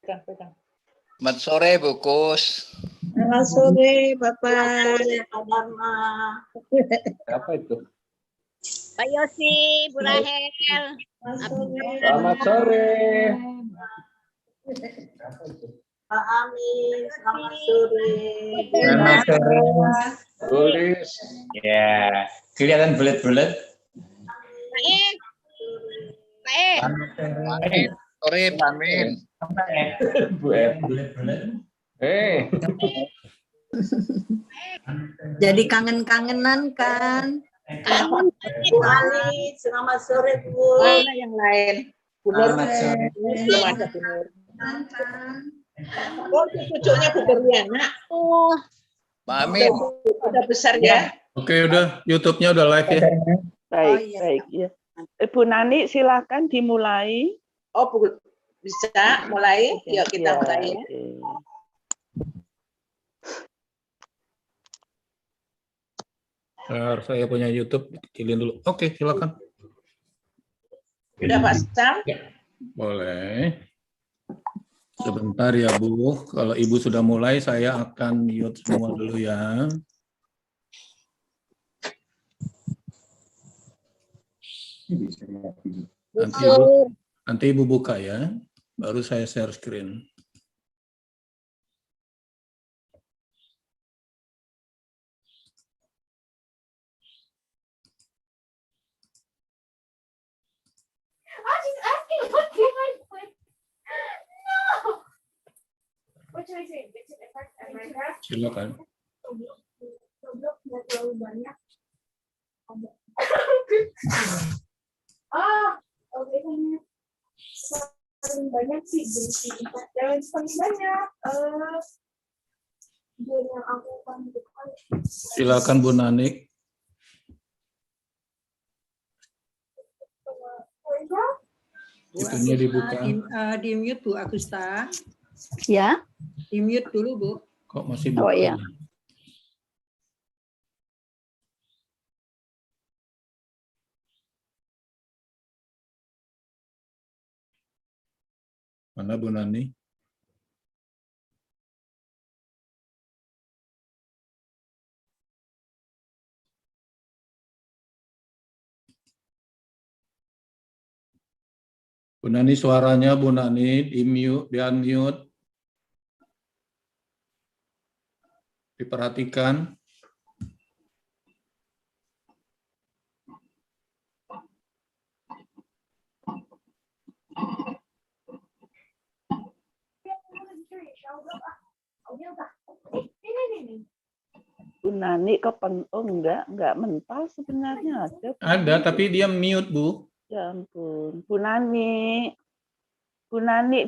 Pegang. Selamat sore, Bu Kus. Selamat sore, Bapak Dharma. Apa itu? Pak Yosi, Bu Rahel. Selamat sore. Pak Amin, selamat sore. Selamat sore. Tulis. Ya, kelihatan bulat-bulat. Pak E. Pak E. Amin. Sore, Pak Amin. Bu bulat-bulat. Jadi kangen-kangenan kan? Kangen. Bu Ali, selamat sore Bu. Mana yang lain? Bu Nur. Selamat sore. Belum ada Bu Nur. Kan? Oh, itu cucunya Bu Berliana. Oh, Pak Amin. udah besar ya. Oke, udah YouTube-nya udah live ya. Baik, Oh, iya. baik ya. Ibu Nani silakan dimulai. Oh, Bu, bisa mulai. Yuk kita Ya, mulai ya. oke. Saya punya YouTube, kecilin dulu. Oke, silakan. Udah Pak Sam? Boleh. Sebentar ya Bu, kalau Ibu sudah mulai saya akan mute semua dulu ya. Nanti Ibu buka ya, baru saya share screen. She's asking what can I put? No. What should I say? It's an effect on Minecraft. Silakan. Roblox nggak terlalu banyak. Oke kayaknya paling banyak sih benci. Jangan paling banyak. Game yang aku panggilkan. Silakan Bu Nani. Itunya dibuka. Di mute Bu Agusta. Ya, Di mute dulu Bu. Kok masih Oh, buka? iya. Mana Bu Nani? Bu Nani suaranya Bu Nani di mute, di unmute. Diperhatikan. Bu Nani enggak mental sebenarnya ada. Ada, tapi dia mute Bu. Ya ampun, Bu Nani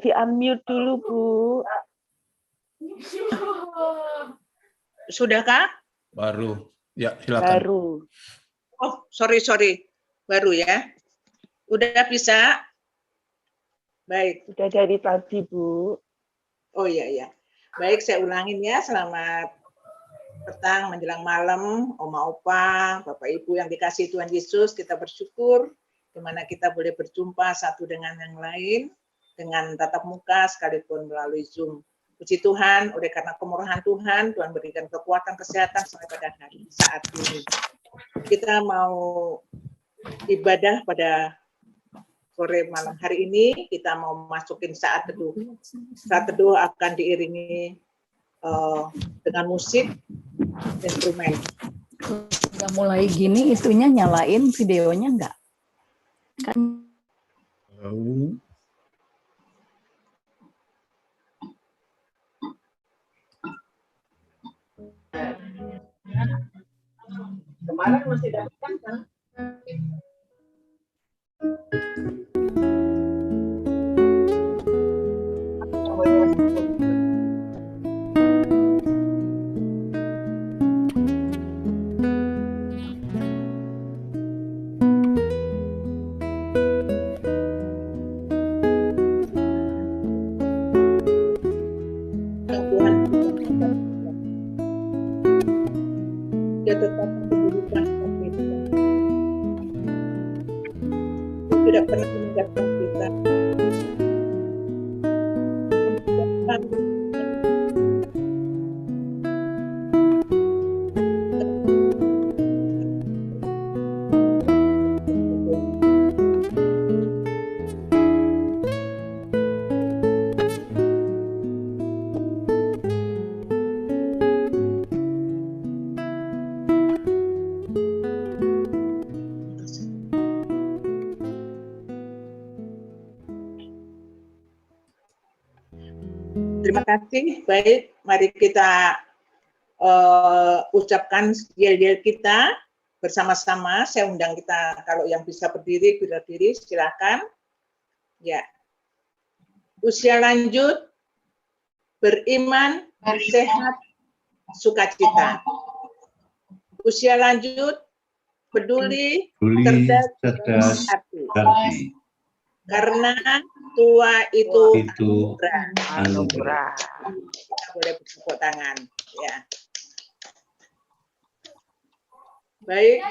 di unmute dulu Bu. Sudahkah? Baru. Ya, silakan. Baru. Oh, sorry. Baru ya. Udah bisa? Baik. Sudah dari tadi Bu. Oh iya. Baik, saya ulangin ya. Selamat petang menjelang malam, Oma Opa, Bapak Ibu yang dikasihi Tuhan Yesus, kita bersyukur di mana kita boleh berjumpa satu dengan yang lain dengan tatap muka sekalipun melalui Zoom. Puji Tuhan, oleh karena kemurahan Tuhan, Tuhan berikan kekuatan kesehatan sampai pada hari saat ini. Kita mau ibadah pada sore malam hari ini, kita mau masukin saat teduh. Saat teduh akan diiringi dengan musik, instrumen. Udah mulai gini, itunya nyalain videonya enggak? Kan Kemarin masih datang kan? Dia tetap menghidupkan kita. Dia tidak pernah meninggalkan kita. Terima kasih. Baik, mari kita ucapkan yel-yel kita bersama-sama. Saya undang kita, kalau yang bisa berdiri, silakan. Ya. Usia lanjut, beriman, sehat, sukacita. Usia lanjut, peduli, cerdas, hati. Karena tua itu anugerah. Kita boleh bertepuk tangan. Ya. Baik,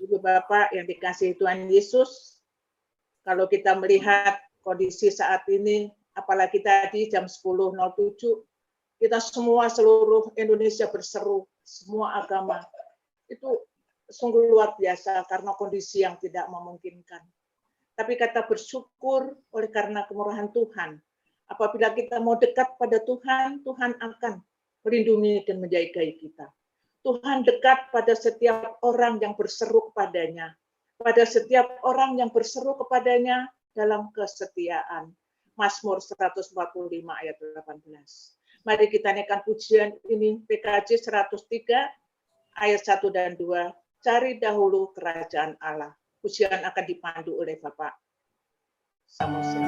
Ibu Bapak yang dikasihi Tuhan Yesus, kalau kita melihat kondisi saat ini, apalagi tadi jam 10.07, kita semua seluruh Indonesia berseru, semua agama. Itu sungguh luar biasa karena kondisi yang tidak memungkinkan. Tapi kata bersyukur oleh karena kemurahan Tuhan. Apabila kita mau dekat pada Tuhan, Tuhan akan melindungi dan menjagai kita. Tuhan dekat pada setiap orang yang berseru kepadanya. Pada setiap orang yang berseru kepadanya dalam kesetiaan. Mazmur 145 ayat 18. Mari kita naikkan pujian ini, PKJ 103 ayat 1 dan 2. Cari dahulu kerajaan Allah. Pujian akan dipandu oleh Bapak Samuel.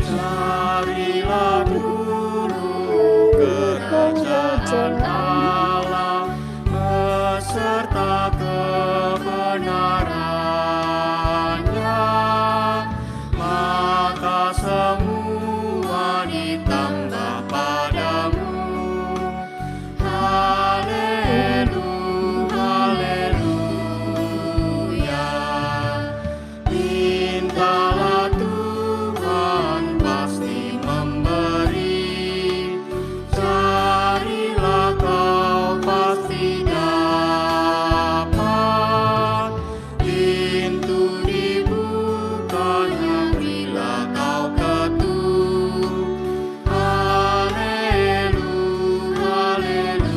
Carilah dulu kerajaan Allah beserta kebenarannya, maka semua ditambah padamu. Haleluya, haleluya. Mintalah Tuhan pasti memberi, carilah kau pasti dapat. Pintu dibukanya bila kau ketuk. Haleluya, haleluya.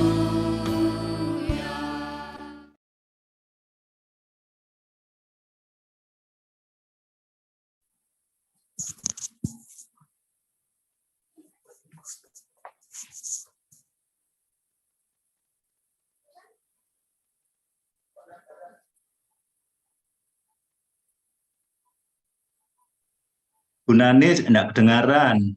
Bu Nani enggak kedengaran.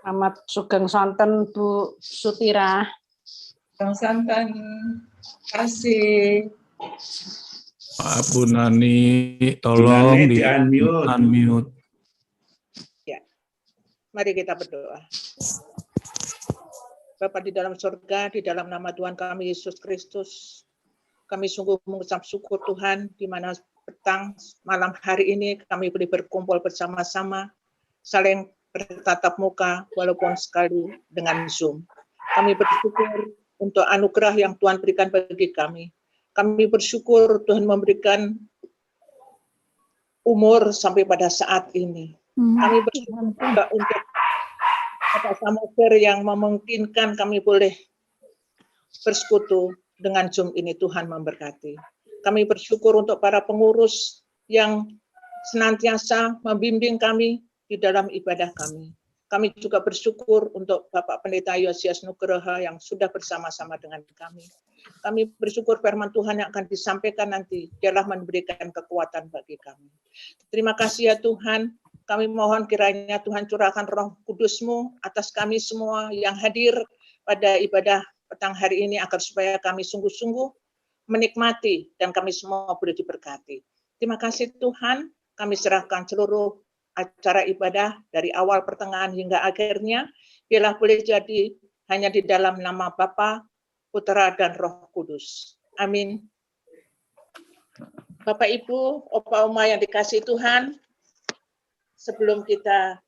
Selamat Sugeng Sonten Bu Sutira. Sugeng Sonten, kasih. Maaf Bu Nani, tolong Bu Nani di di-unmute. unmute. Ya. Mari kita berdoa. Bapa di dalam surga, di dalam nama Tuhan kami Yesus Kristus, kami sungguh mengucap syukur Tuhan, di mana petang malam hari ini kami boleh berkumpul bersama-sama, saling bertatap muka walaupun sekali dengan Zoom. Kami bersyukur untuk anugerah yang Tuhan berikan bagi kami. Kami bersyukur Tuhan memberikan umur sampai pada saat ini. Kami bersyukur juga untuk Bapak Samuel yang memungkinkan kami boleh bersekutu dengan Zoom ini. Tuhan memberkati. Kami bersyukur untuk para pengurus yang senantiasa membimbing kami di dalam ibadah kami. Kami juga bersyukur untuk Bapak Pendeta Yosias Nugroho yang sudah bersama-sama dengan kami. Kami bersyukur firman Tuhan yang akan disampaikan nanti, dialah memberikan kekuatan bagi kami. Terima kasih ya Tuhan, kami mohon kiranya Tuhan curahkan Roh Kudus-Mu atas kami semua yang hadir pada ibadah petang hari ini, agar supaya kami sungguh-sungguh menikmati dan kami semua boleh diberkati. Terima kasih Tuhan, kami serahkan seluruh acara ibadah dari awal pertengahan hingga akhirnya, biarlah boleh jadi hanya di dalam nama Bapa, Putra, dan Roh Kudus. Amin. Bapak, Ibu, Opa, Oma yang dikasihi Tuhan, sebelum kita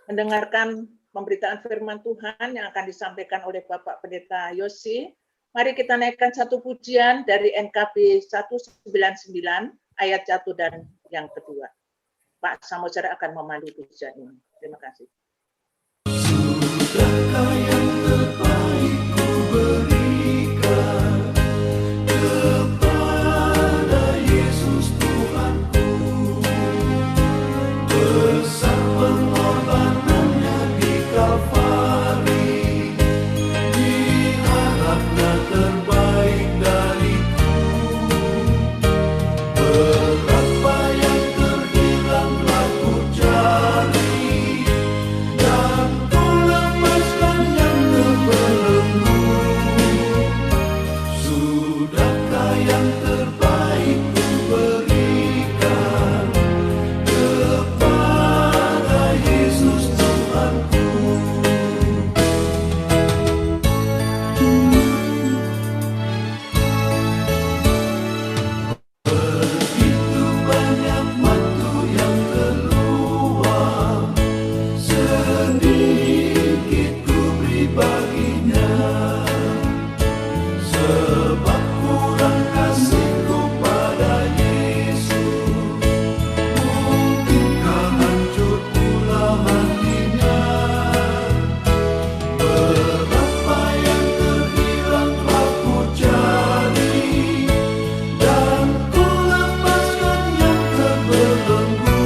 mendengarkan pemberitaan firman Tuhan yang akan disampaikan oleh Bapak Pendeta Yosi, Mari kita naikkan satu pujian dari NKB 199 ayat 1 dan yang kedua. Pak Samosir akan memandu pujian ini. Terima kasih. Sudahkah yang terbaik ku berikan kepada Yesus Tuhanku, besar pengorbanannya di Kalvari, diharapnya terbaik dariku, berapa yang terhilang telah ku cari, dan ku lepaskan yang terbelenggu. Sudahkah yang terbaik ku berikan kepada Yesus Tuhanku. Begitu banyak waktu yang terluang, sedikit ku beri baginya, sebab kurang kasihku pada Yesus. Mungkinkah hancur pula hatinya, berapa yang terhilang telah ku cari, dan ku lepaskan yang terbelenggu.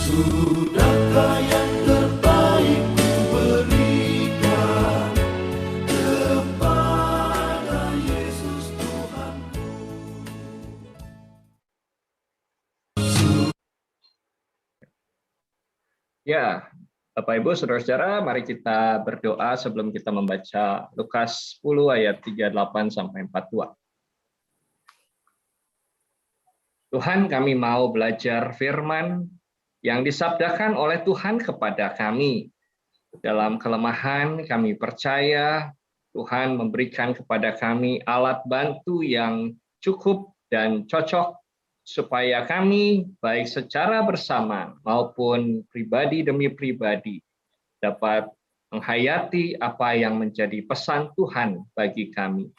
Sudahkah yang terbaik ku berikan kepada Yesus Tuhanku. Ya, Bapak Ibu, Saudara-saudara, mari kita berdoa sebelum kita membaca Lukas 10 ayat 38 sampai 42. Tuhan, kami mau belajar firman yang disabdakan oleh Tuhan kepada kami. Dalam kelemahan kami percaya Tuhan memberikan kepada kami alat bantu yang cukup dan cocok supaya kami baik secara bersama maupun pribadi demi pribadi dapat menghayati apa yang menjadi pesan Tuhan bagi kami.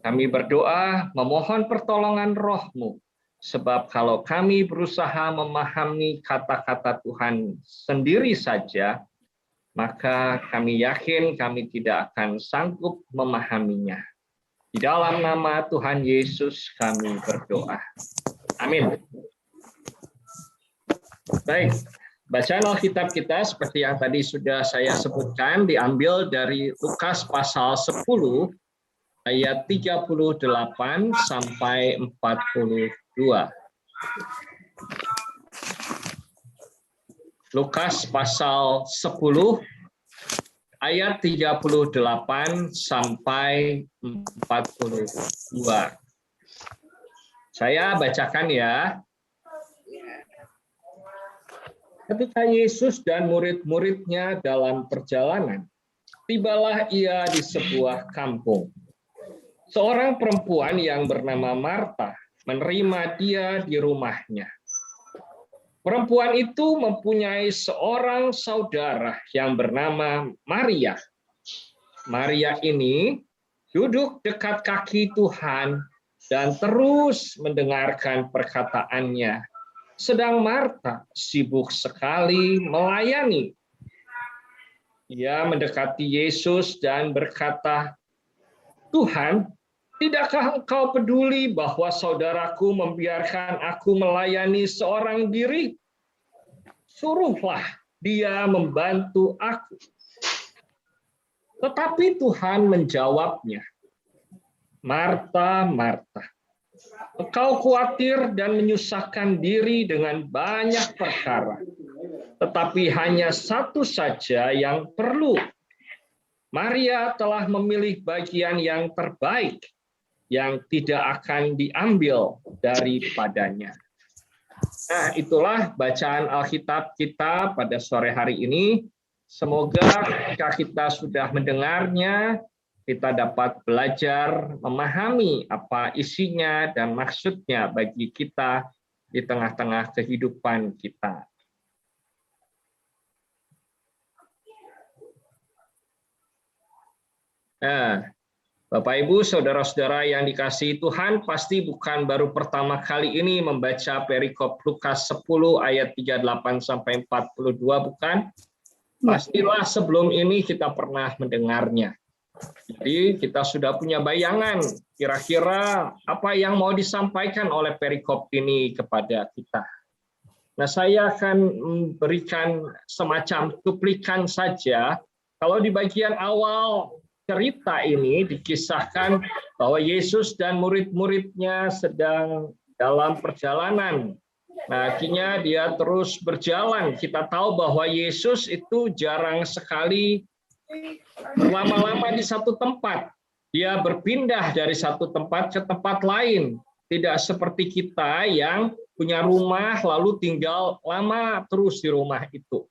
Kami berdoa memohon pertolongan Roh-Mu, sebab kalau kami berusaha memahami kata-kata Tuhan sendiri saja, maka kami yakin kami tidak akan sanggup memahaminya. Di dalam nama Tuhan Yesus kami berdoa. Amin. Baik, bacaan Alkitab kita seperti yang tadi sudah saya sebutkan diambil dari Lukas pasal 10 ayat 38 sampai 42. Lukas pasal 10 ayat 38 sampai 42. Saya bacakan ya. Ketika Yesus dan murid-muridnya dalam perjalanan, tibalah ia di sebuah kampung. Seorang perempuan yang bernama Marta menerima dia di rumahnya. Perempuan itu mempunyai seorang saudara yang bernama Maria. Maria ini duduk dekat kaki Tuhan dan terus mendengarkan perkataannya. Sedang Marta sibuk sekali melayani. Ia mendekati Yesus dan berkata, "Tuhan, tidakkah engkau peduli bahwa saudaraku membiarkan aku melayani seorang diri? Suruhlah dia membantu aku." Tetapi Tuhan menjawabnya, "Marta, Marta, engkau khawatir dan menyusahkan diri dengan banyak perkara, tetapi hanya satu saja yang perlu. Maria telah memilih bagian yang terbaik, yang tidak akan diambil daripadanya." Nah, itulah bacaan Alkitab kita pada sore hari ini. Semoga ketika kita sudah mendengarnya, kita dapat belajar memahami apa isinya dan maksudnya bagi kita di tengah-tengah kehidupan kita. Nah, Bapak Ibu, saudara-saudara yang dikasihi Tuhan, pasti bukan baru pertama kali ini membaca perikop Lukas 10 ayat 38 sampai 42, bukan? Pastilah sebelum ini kita pernah mendengarnya. Jadi kita sudah punya bayangan kira-kira apa yang mau disampaikan oleh perikop ini kepada kita. Nah, saya akan memberikan semacam cuplikan saja. Kalau di bagian awal cerita ini dikisahkan bahwa Yesus dan murid-muridnya sedang dalam perjalanan. Nah, akhirnya dia terus berjalan. Kita tahu bahwa Yesus itu jarang sekali berlama-lama di satu tempat. Dia berpindah dari satu tempat ke tempat lain. Tidak seperti kita yang punya rumah lalu tinggal lama terus di rumah itu.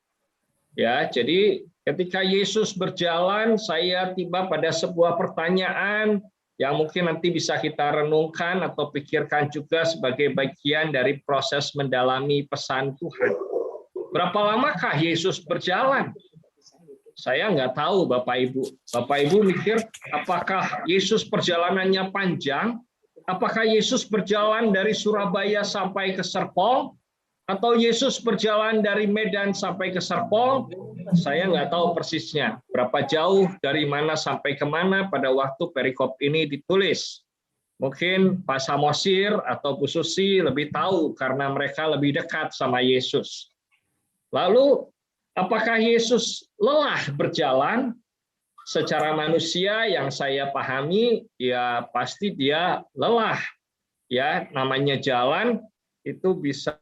Ya, jadi ketika Yesus berjalan, saya tiba pada sebuah pertanyaan yang mungkin nanti bisa kita renungkan atau pikirkan juga sebagai bagian dari proses mendalami pesan Tuhan. Berapa lamakah Yesus berjalan? Saya nggak tahu, Bapak Ibu. Bapak Ibu mikir, apakah Yesus perjalanannya panjang? Apakah Yesus berjalan dari Surabaya sampai ke Serpong? Atau Yesus berjalan dari Medan sampai ke Serpong? Saya nggak tahu persisnya berapa jauh dari mana sampai kemana pada waktu perikop ini ditulis. Mungkin Pak Samosir atau Bu Susi lebih tahu karena mereka lebih dekat sama Yesus. Lalu, apakah Yesus lelah berjalan? Secara manusia yang saya pahami, ya pasti dia lelah. Ya, namanya jalan itu bisa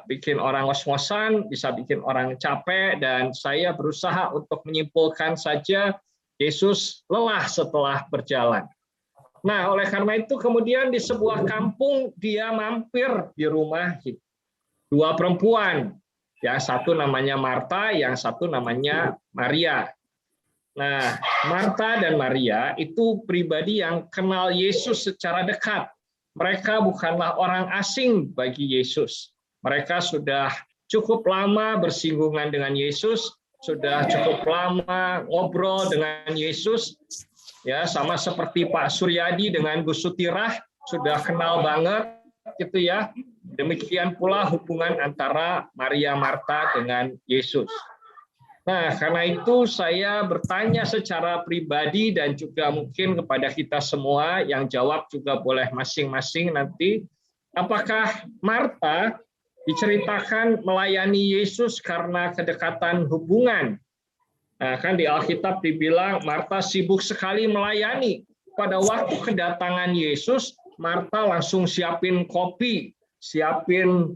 bikin orang ngos-ngosan, bisa bikin orang capek, dan saya berusaha untuk menyimpulkan saja Yesus lelah setelah berjalan. Nah, oleh karena itu kemudian di sebuah kampung dia mampir di rumah dua perempuan. Yang satu namanya Marta, yang satu namanya Maria. Nah, Marta dan Maria itu pribadi yang kenal Yesus secara dekat. Mereka bukanlah orang asing bagi Yesus. Mereka sudah cukup lama bersinggungan dengan Yesus, sudah cukup lama ngobrol dengan Yesus, ya sama seperti Pak Suryadi dengan Bu Sutirah, sudah kenal banget, gitu ya. Demikian pula hubungan antara Maria Marta dengan Yesus. Nah, karena itu saya bertanya secara pribadi dan juga mungkin kepada kita semua, yang jawab juga boleh masing-masing nanti, apakah Marta diceritakan melayani Yesus karena kedekatan hubungan? Nah, kan di Alkitab dibilang Marta sibuk sekali melayani. Pada waktu kedatangan Yesus, Marta langsung siapin kopi, siapin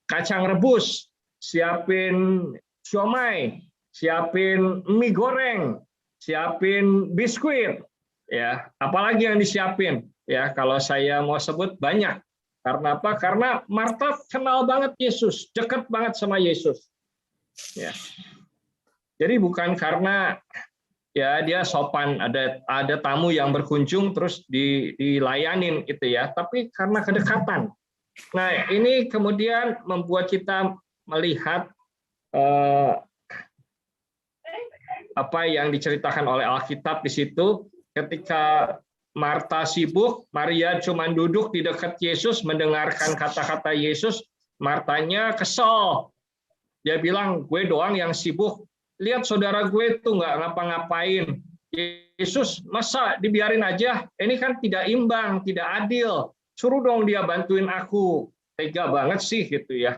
kacang rebus, siapin siomay, siapin mie goreng, siapin biskuit, ya. Apalagi yang disiapin? Ya, kalau saya mau sebut banyak. Karena apa? Karena Marta kenal banget Yesus, dekat banget sama Yesus. Ya. Jadi bukan karena ya dia sopan, ada tamu yang berkunjung terus dilayanin gitu ya, tapi karena kedekatan. Nah, ini kemudian membuat kita melihat apa yang diceritakan oleh Alkitab di situ. Ketika Marta sibuk, Maria cuma duduk di dekat Yesus mendengarkan kata-kata Yesus. Martanya kesel. Dia bilang, gue doang yang sibuk. Lihat saudara gue tuh nggak ngapa-ngapain. Yesus, masa dibiarin aja? Ini kan tidak imbang, tidak adil. Suruh dong dia bantuin aku. Tega banget sih gitu ya.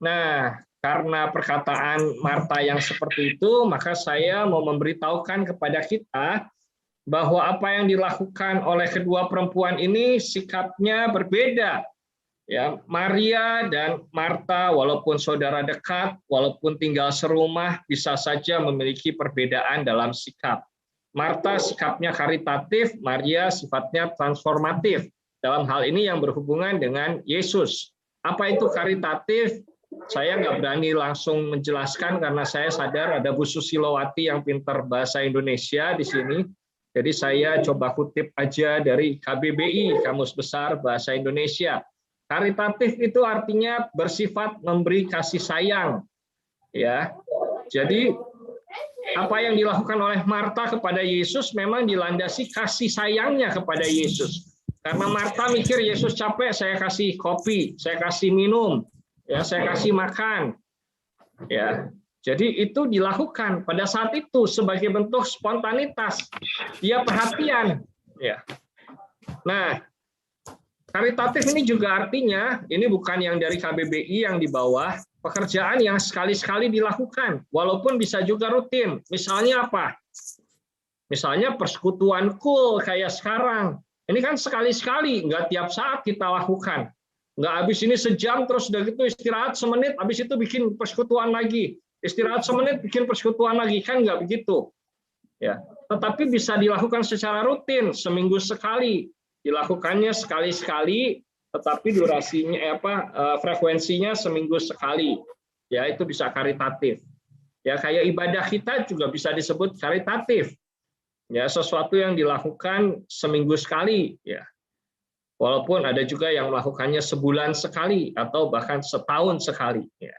Nah, karena perkataan Marta yang seperti itu, maka saya mau memberitahukan kepada kita bahwa apa yang dilakukan oleh kedua perempuan ini sikapnya berbeda. Ya, Maria dan Marta walaupun saudara dekat, walaupun tinggal serumah, bisa saja memiliki perbedaan dalam sikap. Marta sikapnya karitatif, Maria sifatnya transformatif. Dalam hal ini yang berhubungan dengan Yesus. Apa itu karitatif? Saya nggak berani langsung menjelaskan karena saya sadar ada Bu Susilowati yang pintar bahasa Indonesia di sini. Jadi saya coba kutip aja dari KBBI, Kamus Besar Bahasa Indonesia. Karitatif itu artinya bersifat memberi kasih sayang. Ya. Jadi apa yang dilakukan oleh Marta kepada Yesus memang dilandasi kasih sayangnya kepada Yesus. Karena Marta mikir Yesus capek, saya kasih kopi, saya kasih minum, ya, saya kasih makan. Ya. Jadi itu dilakukan pada saat itu sebagai bentuk spontanitas. Dia perhatian, ya. Nah, karitatif ini juga artinya ini bukan yang dari KBBI yang di bawah, pekerjaan yang sekali-sekali dilakukan, walaupun bisa juga rutin. Misalnya apa? Misalnya persekutuan cool kayak sekarang. Ini kan sekali-sekali, nggak tiap saat kita lakukan. Nggak habis ini sejam, terus udah gitu istirahat semenit, habis itu bikin persekutuan lagi. Istirahat semenit, bikin persekutuan lagi. Kan nggak begitu. Ya. Tetapi bisa dilakukan secara rutin, seminggu sekali. Dilakukannya sekali-sekali, tetapi durasinya frekuensinya seminggu sekali. Ya, itu bisa karitatif. Ya, kayak ibadah kita juga bisa disebut karitatif. Ya, sesuatu yang dilakukan seminggu sekali, ya. Walaupun ada juga yang melakukannya sebulan sekali atau bahkan setahun sekali, ya.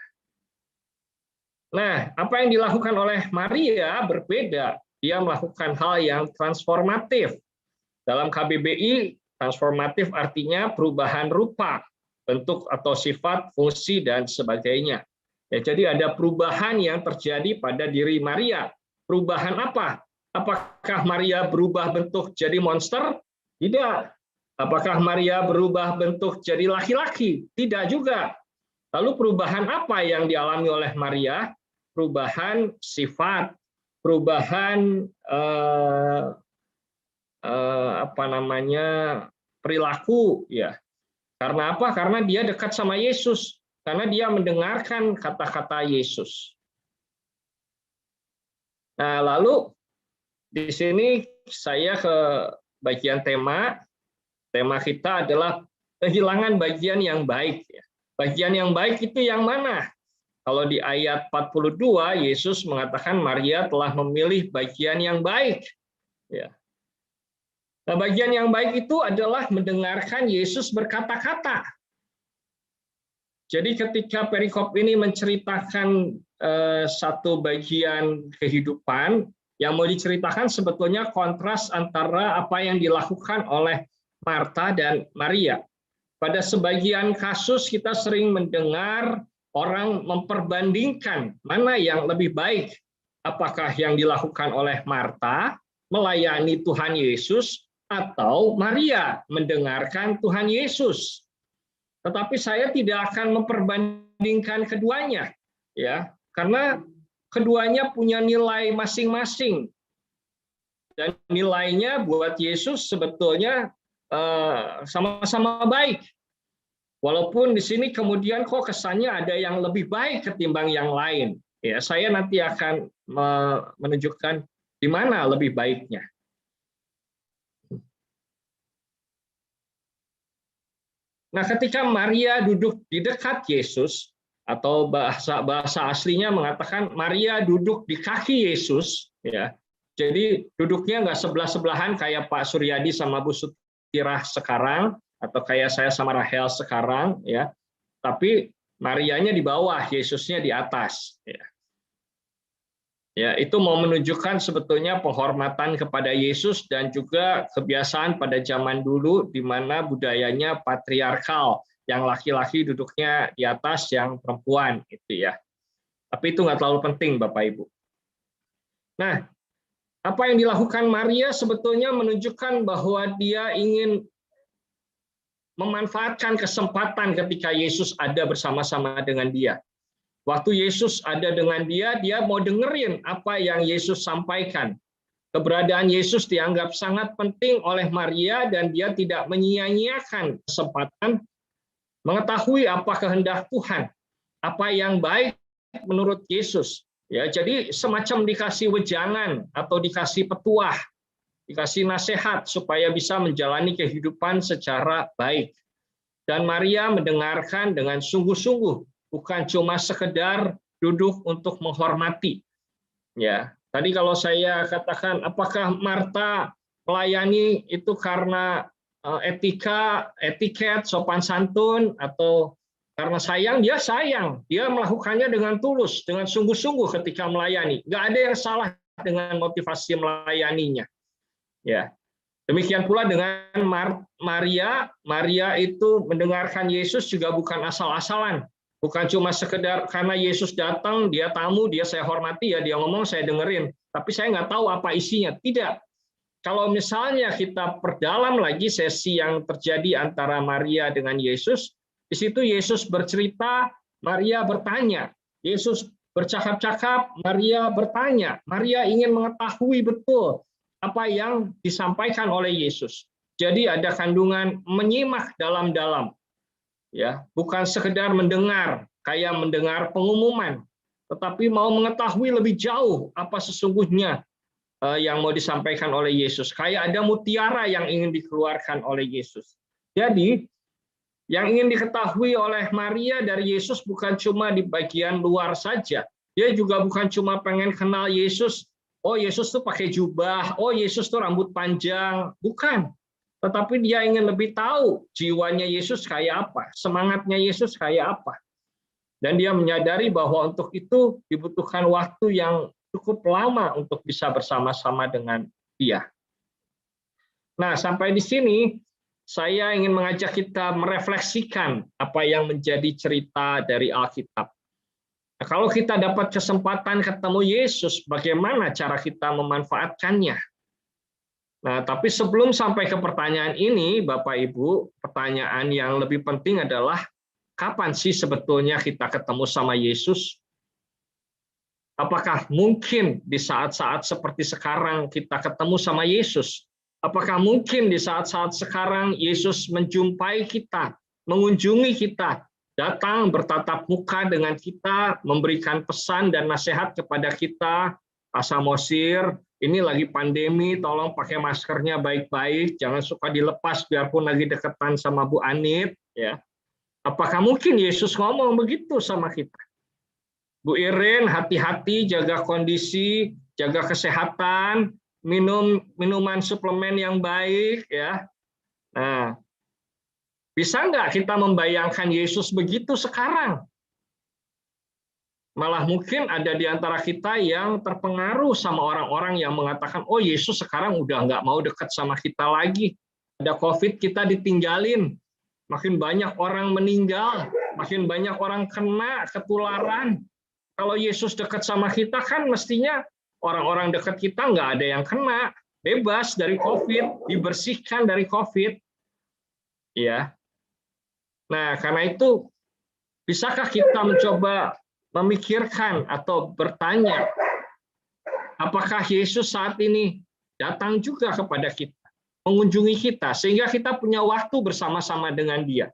Nah, apa yang dilakukan oleh Maria berbeda. Dia melakukan hal yang transformatif. Dalam KBBI, transformatif artinya perubahan rupa, bentuk atau sifat, fungsi, dan sebagainya. Ya, jadi ada perubahan yang terjadi pada diri Maria. Perubahan apa? Apakah Maria berubah bentuk jadi monster? Tidak. Apakah Maria berubah bentuk jadi laki-laki? Tidak juga. Lalu perubahan apa yang dialami oleh Maria? Perubahan sifat, perubahan perilaku, ya. Karena apa? Karena dia dekat sama Yesus. Karena dia mendengarkan kata-kata Yesus. Nah, lalu di sini saya ke bagian tema. Tema kita adalah kehilangan bagian yang baik. Bagian yang baik itu yang mana? Kalau di ayat 42, Yesus mengatakan Maria telah memilih bagian yang baik. Ya. Nah, bagian yang baik itu adalah mendengarkan Yesus berkata-kata. Jadi ketika perikop ini menceritakan satu bagian kehidupan, yang mau diceritakan sebetulnya kontras antara apa yang dilakukan oleh Marta dan Maria. Pada sebagian kasus kita sering mendengar orang memperbandingkan mana yang lebih baik. Apakah yang dilakukan oleh Marta melayani Tuhan Yesus atau Maria mendengarkan Tuhan Yesus. Tetapi saya tidak akan memperbandingkan keduanya, ya, karena keduanya punya nilai masing-masing. Dan nilainya buat Yesus sebetulnya sama-sama baik. Walaupun di sini kemudian kok kesannya ada yang lebih baik ketimbang yang lain. Ya, saya nanti akan menunjukkan di mana lebih baiknya. Nah, ketika Maria duduk di dekat Yesus, atau bahasa aslinya mengatakan Maria duduk di kaki Yesus, ya. Jadi duduknya nggak sebelah-sebelahan kayak Pak Suryadi sama Bu Sutirah sekarang, atau kayak saya sama Rahel sekarang, ya. Tapi Marianya di bawah, Yesusnya di atas, ya. Ya, itu mau menunjukkan sebetulnya penghormatan kepada Yesus dan juga kebiasaan pada zaman dulu di mana budayanya patriarkal, yang laki-laki duduknya di atas, yang perempuan, gitu ya. Tapi itu nggak terlalu penting, Bapak Ibu. Nah, apa yang dilakukan Maria sebetulnya menunjukkan bahwa dia ingin memanfaatkan kesempatan ketika Yesus ada bersama-sama dengan dia. Waktu Yesus ada dengan dia, dia mau dengerin apa yang Yesus sampaikan. Keberadaan Yesus dianggap sangat penting oleh Maria dan dia tidak menyia-nyiakan kesempatan mengetahui apa kehendak Tuhan, apa yang baik menurut Yesus. Ya, jadi semacam dikasih wejangan atau dikasih petuah, dikasih nasihat supaya bisa menjalani kehidupan secara baik. Dan Maria mendengarkan dengan sungguh-sungguh, bukan cuma sekedar duduk untuk menghormati. Ya, tadi kalau saya katakan apakah Marta melayani itu karena etiket, sopan santun, atau Karena sayang, dia melakukannya dengan tulus, dengan sungguh-sungguh ketika melayani. Nggak ada yang salah dengan motivasi melayaninya. Ya, demikian pula dengan Maria. Maria itu mendengarkan Yesus juga bukan asal-asalan, bukan cuma sekedar karena Yesus datang, dia tamu, saya hormati ya, dia ngomong saya dengerin, tapi saya nggak tahu apa isinya. Tidak. Kalau misalnya kita perdalam lagi sesi yang terjadi antara Maria dengan Yesus, di situ Yesus bercerita, Maria bertanya. Yesus bercakap-cakap, Maria bertanya. Maria ingin mengetahui betul apa yang disampaikan oleh Yesus. Jadi ada kandungan menyimak dalam-dalam. Ya, bukan sekedar mendengar, kayak mendengar pengumuman, tetapi mau mengetahui lebih jauh apa sesungguhnya yang mau disampaikan oleh Yesus. Kayak ada mutiara yang ingin dikeluarkan oleh Yesus. Jadi, yang ingin diketahui oleh Maria dari Yesus bukan cuma di bagian luar saja. Dia juga bukan cuma pengen kenal Yesus. Oh, Yesus tuh pakai jubah. Oh, Yesus tuh rambut panjang. Bukan. Tetapi dia ingin lebih tahu jiwanya Yesus kayak apa, semangatnya Yesus kayak apa. Dan dia menyadari bahwa untuk itu dibutuhkan waktu yang cukup lama untuk bisa bersama-sama dengan dia. Nah, sampai di sini saya ingin mengajak kita merefleksikan apa yang menjadi cerita dari Alkitab. Nah, kalau kita dapat kesempatan ketemu Yesus, bagaimana cara kita memanfaatkannya? Nah, tapi sebelum sampai ke pertanyaan ini, Bapak Ibu, pertanyaan yang lebih penting adalah kapan sih sebetulnya kita ketemu sama Yesus? Apakah mungkin di saat-saat seperti sekarang kita ketemu sama Yesus? Apakah mungkin di saat-saat sekarang Yesus menjumpai kita, mengunjungi kita, datang bertatap muka dengan kita, memberikan pesan dan nasihat kepada kita, Asa Mosir, ini lagi pandemi, tolong pakai maskernya baik-baik, jangan suka dilepas biarpun lagi deketan sama Bu Anit. Ya. Apakah mungkin Yesus ngomong begitu sama kita? Bu Irin, hati-hati, jaga kondisi, jaga kesehatan, minum minuman suplemen yang baik, ya. Nah, bisa nggak kita membayangkan Yesus begitu sekarang? Malah mungkin ada di antara kita yang terpengaruh sama orang-orang yang mengatakan, oh Yesus sekarang udah nggak mau dekat sama kita lagi. Ada COVID, kita ditinggalin. Makin banyak orang meninggal, makin banyak orang kena ketularan. Kalau Yesus dekat sama kita kan mestinya orang-orang dekat kita nggak ada yang kena, bebas dari COVID, dibersihkan dari COVID. Ya. Nah, karena itu, bisakah kita mencoba memikirkan atau bertanya, apakah Yesus saat ini datang juga kepada kita, mengunjungi kita, sehingga kita punya waktu bersama-sama dengan Dia.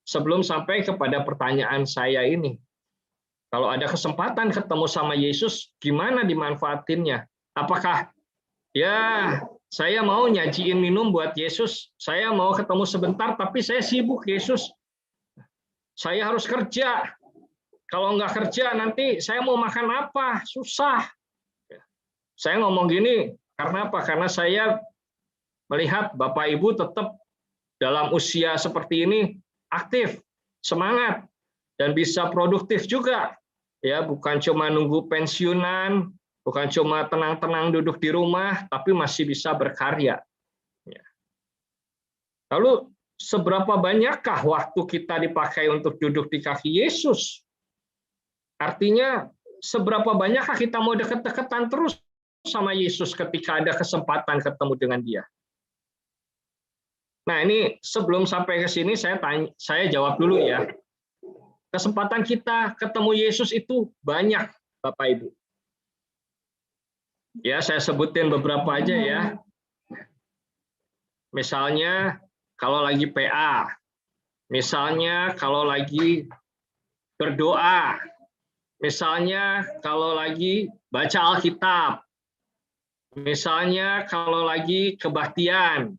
Sebelum sampai kepada pertanyaan saya ini, kalau ada kesempatan ketemu sama Yesus, gimana dimanfaatinnya? Apakah ya saya mau nyajiin minum buat Yesus, saya mau ketemu sebentar, tapi saya sibuk Yesus. Saya harus kerja. Kalau nggak kerja, nanti saya mau makan apa? Susah. Saya ngomong gini, karena apa? Karena saya melihat Bapak Ibu tetap dalam usia seperti ini aktif, semangat, dan bisa produktif juga. Ya, bukan cuma nunggu pensiunan, bukan cuma tenang-tenang duduk di rumah, tapi masih bisa berkarya. Ya. Lalu, seberapa banyakkah waktu kita dipakai untuk duduk di kaki Yesus? Artinya, seberapa banyakkah kita mau deket-deketan terus sama Yesus ketika ada kesempatan ketemu dengan Dia? Nah, ini sebelum sampai ke sini, saya jawab dulu ya. Kesempatan kita ketemu Yesus itu banyak, Bapak Ibu. Ya, saya sebutin beberapa aja ya. Misalnya kalau lagi PA, misalnya kalau lagi berdoa, misalnya kalau lagi baca Alkitab, misalnya kalau lagi kebaktian,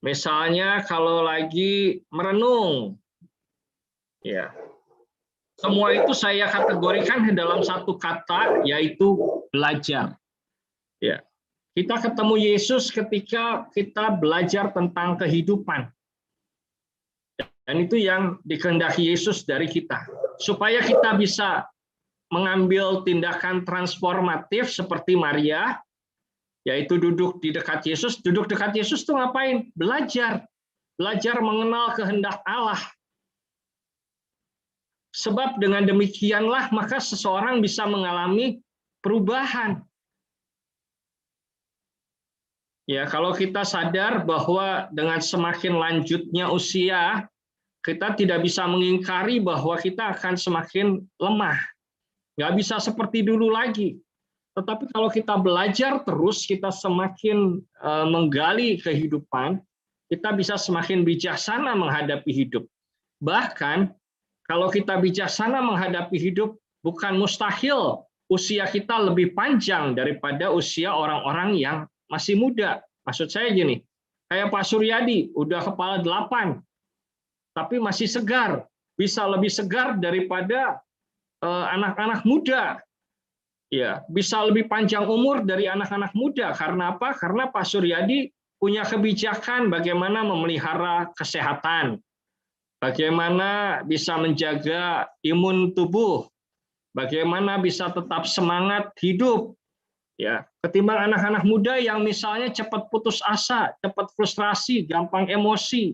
misalnya kalau lagi merenung. Ya. Semua itu saya kategorikan dalam satu kata, yaitu belajar. Ya. Kita ketemu Yesus ketika kita belajar tentang kehidupan. Dan itu yang dikehendaki Yesus dari kita. Supaya kita bisa mengambil tindakan transformatif seperti Maria, yaitu duduk di dekat Yesus. Duduk dekat Yesus itu ngapain? Belajar. Belajar mengenal kehendak Allah. Sebab dengan demikianlah maka seseorang bisa mengalami perubahan. Ya, kalau kita sadar bahwa dengan semakin lanjutnya usia, kita tidak bisa mengingkari bahwa kita akan semakin lemah. Nggak bisa seperti dulu lagi. Tetapi kalau kita belajar terus, kita semakin menggali kehidupan, kita bisa semakin bijaksana menghadapi hidup. Bahkan, kalau kita bijaksana menghadapi hidup, bukan mustahil usia kita lebih panjang daripada usia orang-orang yang masih muda. Maksud saya gini, kayak Pak Suryadi, udah kepala 8, tapi masih segar. Bisa lebih segar daripada anak-anak muda. Ya, bisa lebih panjang umur dari anak-anak muda. Karena apa? Karena Pak Suryadi punya kebijakan bagaimana memelihara kesehatan. Bagaimana bisa menjaga imun tubuh, bagaimana bisa tetap semangat hidup, ya. Ketimbang anak-anak muda yang misalnya cepat putus asa, cepat frustrasi, gampang emosi.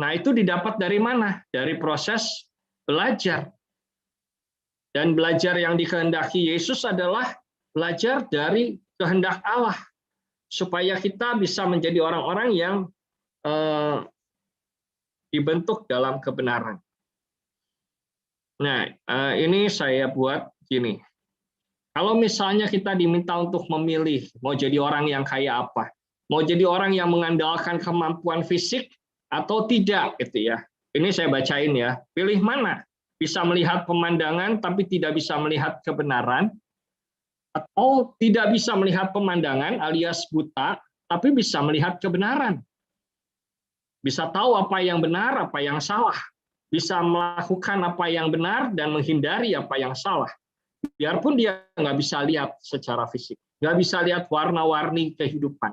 Nah, itu didapat dari mana? Dari proses belajar. Dan belajar yang dikehendaki Yesus adalah belajar dari kehendak Allah, supaya kita bisa menjadi orang-orang yang dibentuk dalam kebenaran. Nah, ini saya buat gini. Kalau misalnya kita diminta untuk memilih mau jadi orang yang kayak apa, mau jadi orang yang mengandalkan kemampuan fisik atau tidak, gitu ya. Ini saya bacain ya. Pilih mana? Bisa melihat pemandangan tapi tidak bisa melihat kebenaran, atau tidak bisa melihat pemandangan alias buta tapi bisa melihat kebenaran. Bisa tahu apa yang benar, apa yang salah. Bisa melakukan apa yang benar dan menghindari apa yang salah. Biarpun dia nggak bisa lihat secara fisik. Nggak bisa lihat warna-warni kehidupan.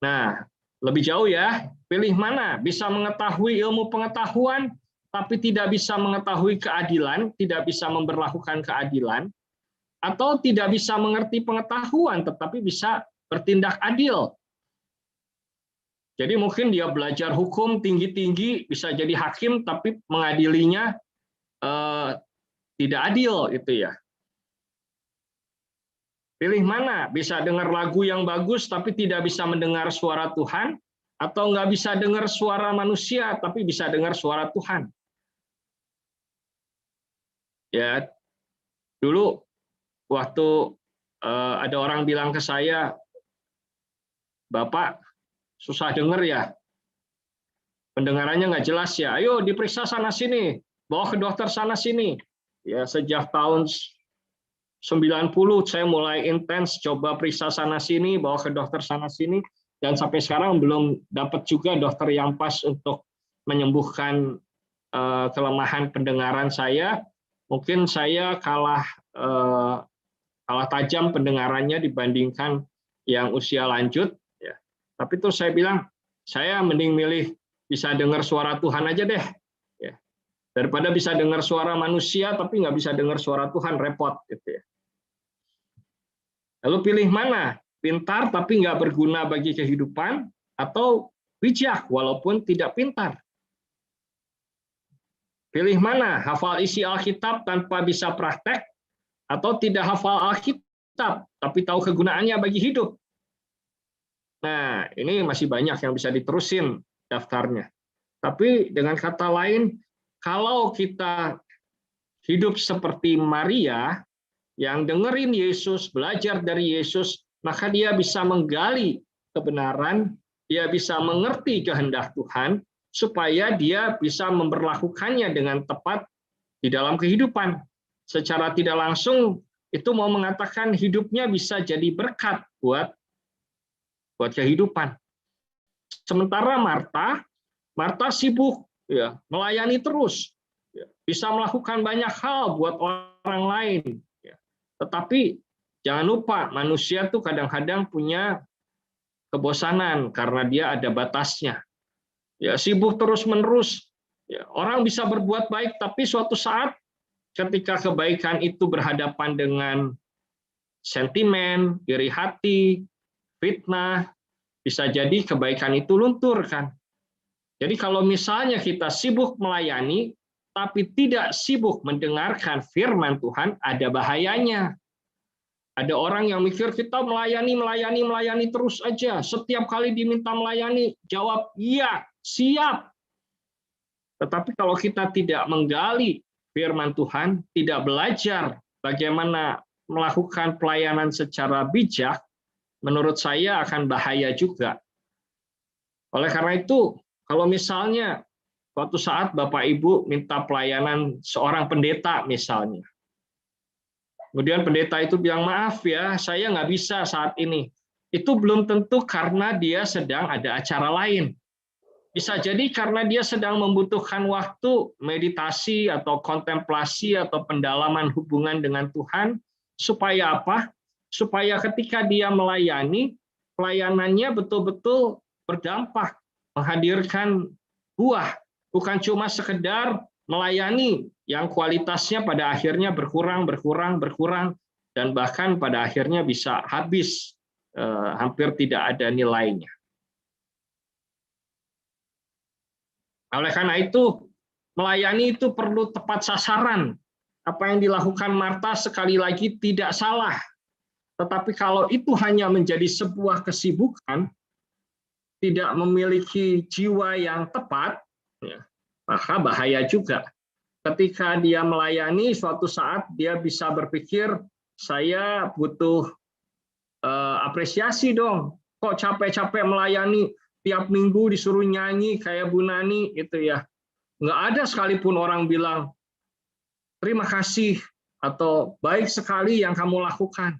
Nah, lebih jauh ya, pilih mana? Bisa mengetahui ilmu pengetahuan, tapi tidak bisa mengetahui keadilan, tidak bisa memberlakukan keadilan, atau tidak bisa mengerti pengetahuan, tetapi bisa bertindak adil. Jadi mungkin dia belajar hukum tinggi-tinggi, bisa jadi hakim, tapi mengadilinya tidak adil, gitu ya. Pilih mana? Bisa dengar lagu yang bagus, tapi tidak bisa mendengar suara Tuhan, atau nggak bisa dengar suara manusia, tapi bisa dengar suara Tuhan. Ya, dulu waktu ada orang bilang ke saya, Bapak, susah dengar ya, pendengarannya nggak jelas ya, ayo diperiksa sana sini, bawa ke dokter sana sini. Ya, sejak tahun 90 saya mulai intens coba periksa sana sini, bawa ke dokter sana sini, dan sampai sekarang belum dapat juga dokter yang pas untuk menyembuhkan kelemahan pendengaran saya. Mungkin saya kalah tajam pendengarannya dibandingkan yang usia lanjut. Tapi terus saya bilang, saya mending milih bisa dengar suara Tuhan aja deh. Ya. Daripada bisa dengar suara manusia, tapi nggak bisa dengar suara Tuhan, repot. Gitu ya. Lalu pilih mana? Pintar tapi nggak berguna bagi kehidupan, atau bijak walaupun tidak pintar? Pilih mana? Hafal isi Alkitab tanpa bisa praktek, atau tidak hafal Alkitab, tapi tahu kegunaannya bagi hidup? Nah, ini masih banyak yang bisa diterusin daftarnya. Tapi dengan kata lain, kalau kita hidup seperti Maria, yang dengerin Yesus, belajar dari Yesus, maka dia bisa menggali kebenaran, dia bisa mengerti kehendak Tuhan, supaya dia bisa memperlakukannya dengan tepat di dalam kehidupan. Secara tidak langsung, itu mau mengatakan hidupnya bisa jadi berkat buat kehidupan. Sementara Marta sibuk ya, melayani terus, ya, bisa melakukan banyak hal buat orang lain. Ya. Tetapi jangan lupa manusia tuh kadang-kadang punya kebosanan karena dia ada batasnya. Ya, sibuk terus-menerus. Ya, orang bisa berbuat baik, tapi suatu saat ketika kebaikan itu berhadapan dengan sentimen, iri hati, fitnah, bisa jadi kebaikan itu luntur kan. Jadi kalau misalnya kita sibuk melayani, tapi tidak sibuk mendengarkan firman Tuhan, ada bahayanya. Ada orang yang mikir kita melayani terus aja. Setiap kali diminta melayani, jawab iya, siap. Tetapi kalau kita tidak menggali firman Tuhan, tidak belajar bagaimana melakukan pelayanan secara bijak, menurut saya akan bahaya juga. Oleh karena itu, kalau misalnya suatu saat Bapak Ibu minta pelayanan seorang pendeta misalnya, kemudian pendeta itu bilang, maaf ya, saya nggak bisa saat ini. Itu belum tentu karena dia sedang ada acara lain. Bisa jadi karena dia sedang membutuhkan waktu meditasi atau kontemplasi atau pendalaman hubungan dengan Tuhan. Supaya apa? Supaya ketika dia melayani, pelayanannya betul-betul berdampak, menghadirkan buah. Bukan cuma sekedar melayani yang kualitasnya pada akhirnya berkurang, dan bahkan pada akhirnya bisa habis, hampir tidak ada nilainya. Oleh karena itu, melayani itu perlu tepat sasaran. Apa yang dilakukan Marta sekali lagi tidak salah. Tetapi kalau itu hanya menjadi sebuah kesibukan, tidak memiliki jiwa yang tepat, maka bahaya juga. Ketika dia melayani, suatu saat dia bisa berpikir, saya butuh apresiasi dong. Kok capek-capek melayani, tiap minggu disuruh nyanyi kayak Bu Nani, gitu ya. Nggak ada sekalipun orang bilang, terima kasih, atau baik sekali yang kamu lakukan.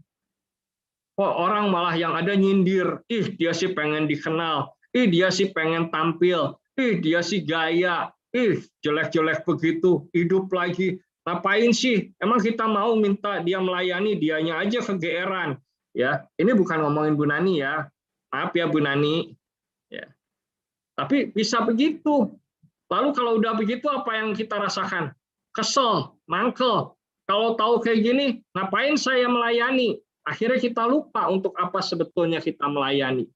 Kok orang malah yang ada nyindir, dia sih pengen dikenal, dia sih pengen tampil, dia sih gaya, jelek-jelek begitu, hidup lagi. Ngapain sih? Emang kita mau minta dia melayani, dianya aja kegeeran. Ya, ini bukan ngomongin Bu Nani ya. Maaf ya Bu Nani. Ya. Tapi bisa begitu. Lalu kalau udah begitu apa yang kita rasakan? Kesel, mangkel. Kalau tahu kayak gini, ngapain saya melayani? Akhirnya kita lupa untuk apa sebetulnya kita melayani.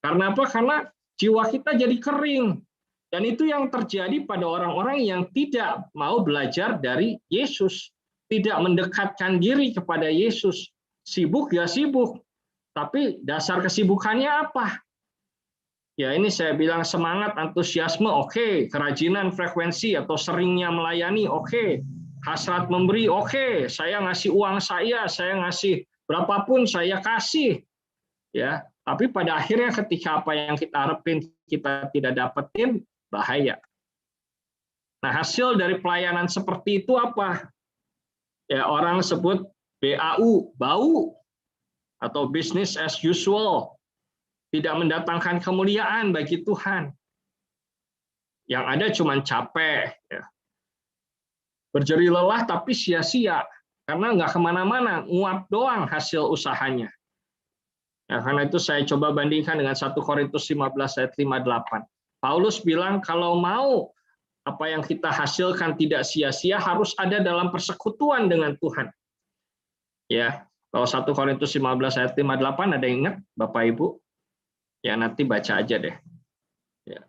Karena apa? Karena jiwa kita jadi kering. Dan itu yang terjadi pada orang-orang yang tidak mau belajar dari Yesus. Tidak mendekatkan diri kepada Yesus. Sibuk ya sibuk. Tapi dasar kesibukannya apa? Ya ini saya bilang semangat, antusiasme, oke. Kerajinan, frekuensi, atau seringnya melayani, oke. Hasrat memberi, oke. Saya ngasih uang saya ngasih berapapun saya kasih. Ya, tapi pada akhirnya ketika apa yang kita harapin kita tidak dapetin, bahaya. Nah, hasil dari pelayanan seperti itu apa? Ya, orang sebut BAU, bau, atau business as usual, tidak mendatangkan kemuliaan bagi Tuhan. Yang ada cuma capek, ya. Berjeri lelah tapi sia-sia, karena nggak kemana-mana, nguap doang hasil usahanya. Ya, karena itu saya coba bandingkan dengan 1 Korintus 15 ayat 58. Paulus bilang kalau mau apa yang kita hasilkan tidak sia-sia harus ada dalam persekutuan dengan Tuhan. Ya, kalau 1 Korintus 15 ayat 58 ada yang ingat Bapak Ibu? Ya nanti baca aja deh. Ya.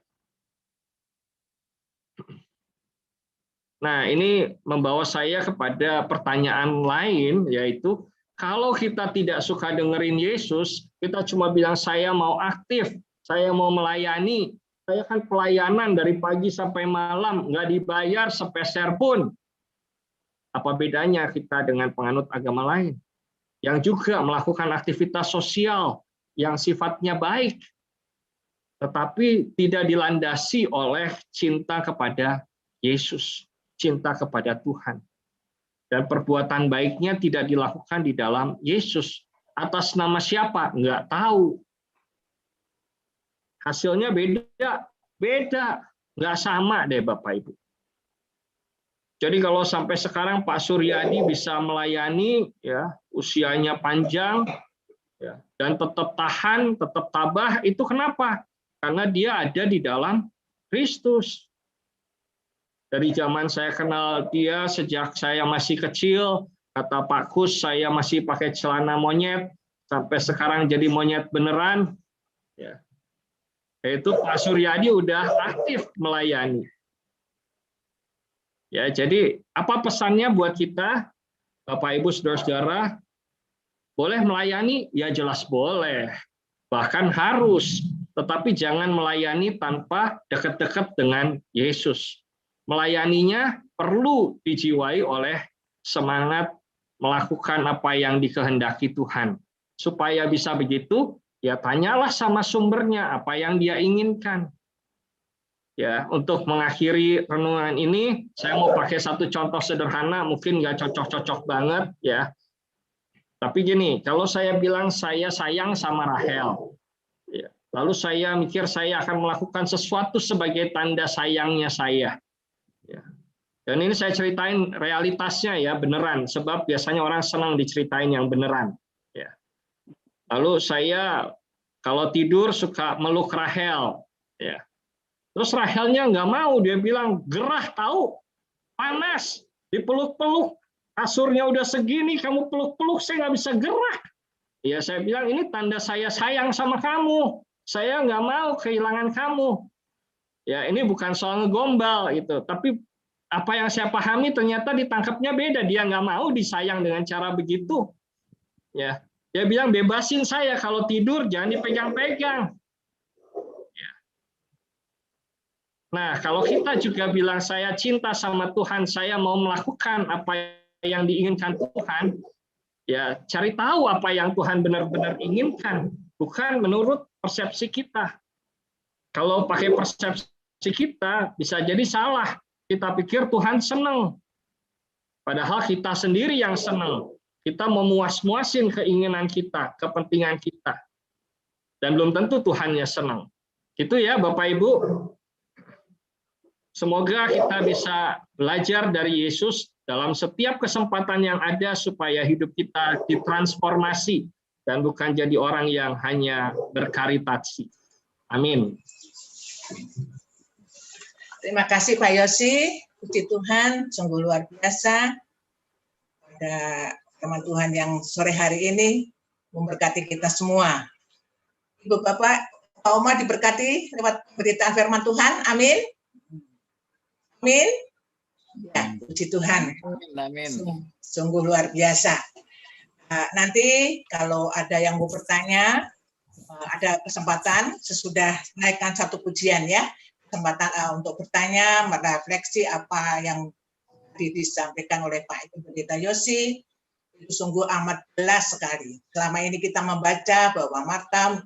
Nah, ini membawa saya kepada pertanyaan lain, yaitu kalau kita tidak suka dengerin Yesus, kita cuma bilang saya mau aktif, saya mau melayani, saya kan pelayanan dari pagi sampai malam, nggak dibayar sepeser pun. Apa bedanya kita dengan penganut agama lain yang juga melakukan aktivitas sosial yang sifatnya baik, tetapi tidak dilandasi oleh cinta kepada Yesus, cinta kepada Tuhan. Dan perbuatan baiknya tidak dilakukan di dalam Yesus. Atas nama siapa? Nggak tahu. Hasilnya beda, nggak sama deh Bapak Ibu. Jadi kalau sampai sekarang Pak Suryadi bisa melayani, ya usianya panjang, Ya. Dan tetap tahan, tetap tabah, itu kenapa? Karena dia ada di dalam Kristus. Dari zaman saya kenal dia, sejak saya masih kecil, kata Pak Kus, saya masih pakai celana monyet, sampai sekarang jadi monyet beneran. Ya. Itu Pak Suryadi udah aktif melayani. Ya, jadi apa pesannya buat kita, Bapak Ibu Saudara-saudara? Boleh melayani? Ya jelas boleh. Bahkan harus. Tetapi jangan melayani tanpa dekat-dekat dengan Yesus. Melayaninya perlu dijiwai oleh semangat melakukan apa yang dikehendaki Tuhan. Supaya bisa begitu, ya tanyalah sama sumbernya apa yang dia inginkan. Ya, untuk mengakhiri renungan ini, saya mau pakai satu contoh sederhana, mungkin nggak cocok-cocok banget, ya. Tapi gini, kalau saya bilang saya sayang sama Rahel, ya, lalu saya mikir saya akan melakukan sesuatu sebagai tanda sayangnya saya. Ya. Dan ini saya ceritain realitasnya ya, beneran, sebab biasanya orang senang diceritain yang beneran. Ya. Lalu saya kalau tidur suka meluk Rahel, ya. Terus Rahelnya nggak mau, dia bilang gerah tahu, panas, dipeluk-peluk. Kasurnya udah segini, kamu peluk-peluk, saya nggak bisa gerak. Ya, saya bilang, ini tanda saya sayang sama kamu. Saya nggak mau kehilangan kamu. Ya, ini bukan soal ngegombal, gitu. Tapi apa yang saya pahami ternyata ditangkapnya beda. Dia nggak mau disayang dengan cara begitu. Ya, dia bilang, bebasin saya, kalau tidur jangan dipegang-pegang. Ya. Nah, kalau kita juga bilang, saya cinta sama Tuhan, saya mau melakukan apa yang diinginkan Tuhan, ya cari tahu apa yang Tuhan benar-benar inginkan, bukan menurut persepsi kita. Kalau pakai persepsi kita, bisa jadi salah. Kita pikir Tuhan senang, padahal kita sendiri yang senang. Kita memuas-muasin keinginan kita, kepentingan kita, dan belum tentu Tuhannya senang. Itu ya Bapak Ibu. Semoga kita bisa belajar dari Yesus dalam setiap kesempatan yang ada supaya hidup kita ditransformasi dan bukan jadi orang yang hanya berkaritasi. Amin. Terima kasih Pak Yosi. Puji Tuhan, sungguh luar biasa. Pada firman Tuhan yang sore hari ini memberkati kita semua. Ibu Bapak, Pak Oma diberkati lewat pemberitaan firman Tuhan. Amin. Amin. Ya, puji Tuhan. Amin. Sungguh luar biasa. Nanti kalau ada yang mau bertanya, ada kesempatan sesudah naikkan satu pujian ya, kesempatan untuk bertanya, merefleksi apa yang disampaikan oleh Pak Ibu Pendeta Yosi. Itu sungguh amat jelas sekali. Selama ini kita membaca bahwa Marta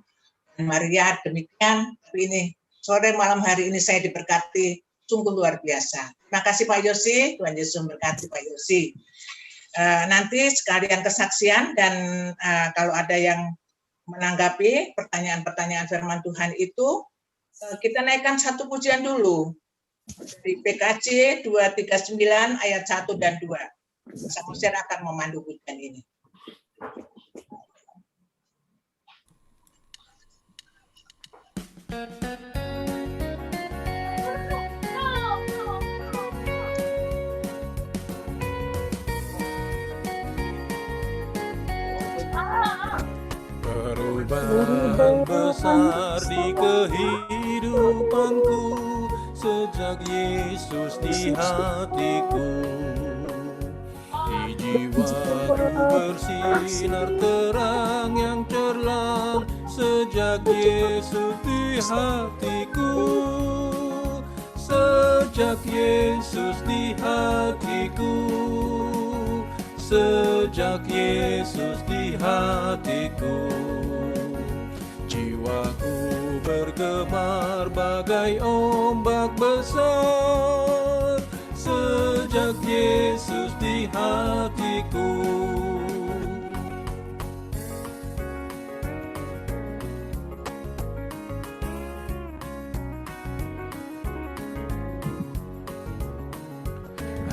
dan Maria demikian, tapi ini sore malam hari ini saya diberkati sungguh luar biasa. Terima kasih Pak Yosi, Tuhan Yesus memberkati Pak Yosi. Nanti sekalian kesaksian dan kalau ada yang menanggapi pertanyaan-pertanyaan firman Tuhan itu, kita naikkan satu pujian dulu. Di PKJ 239 ayat 1 dan 2. Samuel akan memandu pujian ini. Perubahan besar di kehidupanku sejak Yesus di hatiku. Di jiwaku bersinar terang yang cerlang sejak Yesus di hatiku. Sejak Yesus di hatiku. Sejak Yesus di hatiku, jiwaku bergemar bagai ombak besar. Sejak Yesus di hatiku.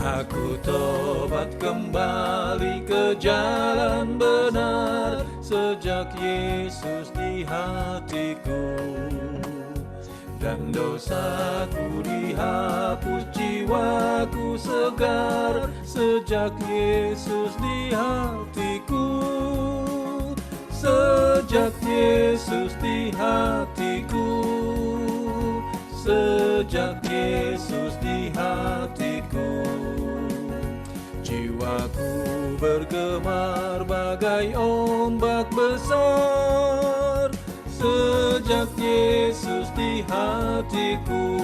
Aku tobat kembali ke jalan benar sejak Yesus di hatiku. Dan dosaku dihapus, jiwaku segar sejak Yesus di hatiku. Sejak Yesus di hatiku, sejak Yesus di hatiku. Jiwaku bergemar bagai ombak besar sejak Yesus di hatiku.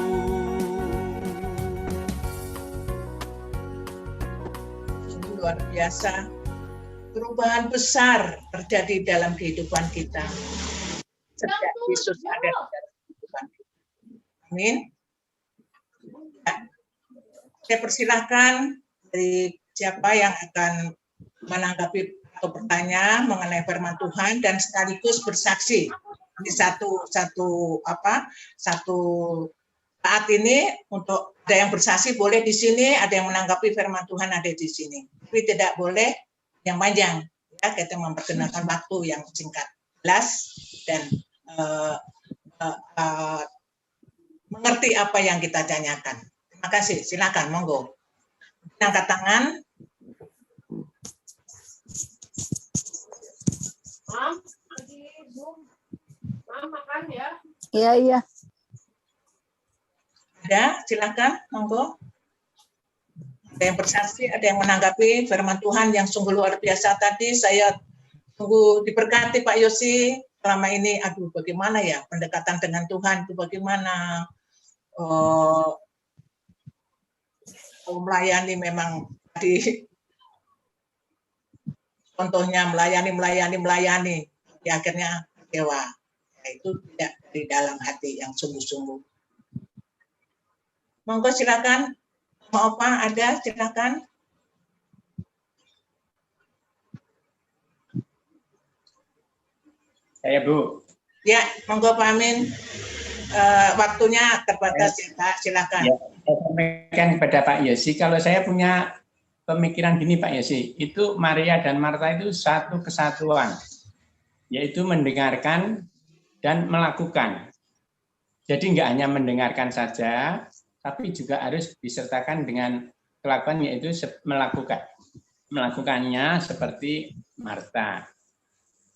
Sungguh luar biasa. Perubahan besar terjadi dalam kehidupan kita sejak Yesus ada di dalam kehidupan kita. Amin. Ya. Saya persilahkan dari siapa yang akan menanggapi atau bertanya mengenai firman Tuhan dan sekaligus bersaksi. Ini satu saat ini untuk ada yang bersaksi boleh di sini, ada yang menanggapi firman Tuhan ada di sini. Tapi tidak boleh yang panjang, ya, kita memperkenalkan waktu yang singkat, jelas, dan mengerti apa yang kita tanyakan. Terima kasih, silakan, monggo. Angkat tangan. Mam, lagi Zoom. Mam, makan ya. Iya, iya. Ada, silakan, monggo. Ada yang bersaksi, ada yang menanggapi firman Tuhan yang sungguh luar biasa tadi. Saya tunggu diberkati Pak Yosi selama ini. Aduh, bagaimana ya pendekatan dengan Tuhan itu bagaimana? Melayani memang tadi contohnya melayani. Ya, akhirnya kecewa. Ya, itu tidak dari dalam hati yang sungguh-sungguh. Monggo silakan. Mau apa? Ada, silakan. Saya, Bu. Ya, monggo Pak Amin. Waktunya terbatas ya, Pak. Silakan. Ya, saya sampaikan kepada Pak Yosi, kalau saya punya pemikiran gini Pak Yosi, itu Maria dan Marta itu satu kesatuan, yaitu mendengarkan dan melakukan. Jadi nggak hanya mendengarkan saja, tapi juga harus disertakan dengan kelakuan, yaitu melakukan. Melakukannya seperti Marta.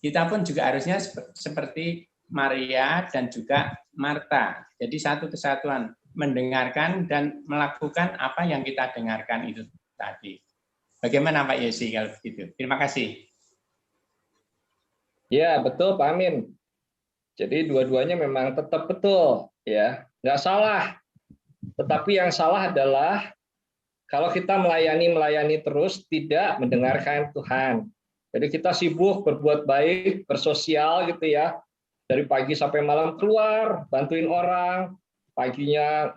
Kita pun juga harusnya seperti Maria dan juga Marta. Jadi satu kesatuan, mendengarkan dan melakukan apa yang kita dengarkan itu tadi. Bagaimana Pak Yosi kalau begitu? Terima kasih. Ya, betul Pak Amin. Jadi dua-duanya memang tetap betul, ya, nggak salah. Tetapi yang salah adalah kalau kita melayani terus tidak mendengarkan Tuhan. Jadi kita sibuk berbuat baik, bersosial gitu ya. Dari pagi sampai malam keluar, bantuin orang, paginya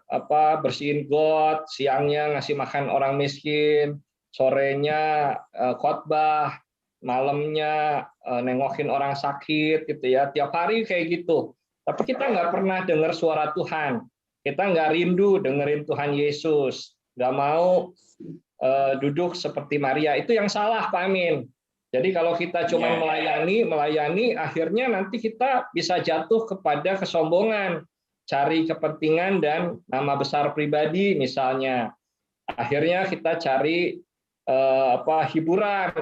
bersihin got, siangnya ngasih makan orang miskin, sorenya khotbah, malamnya nengokin orang sakit gitu ya. Tiap hari kayak gitu. Tapi kita nggak pernah dengar suara Tuhan. Kita nggak rindu dengerin Tuhan Yesus, nggak mau duduk seperti Maria. Itu yang salah, Pak Amin. Jadi kalau kita cuma melayani, akhirnya nanti kita bisa jatuh kepada kesombongan, cari kepentingan dan nama besar pribadi misalnya. Akhirnya kita cari hiburan.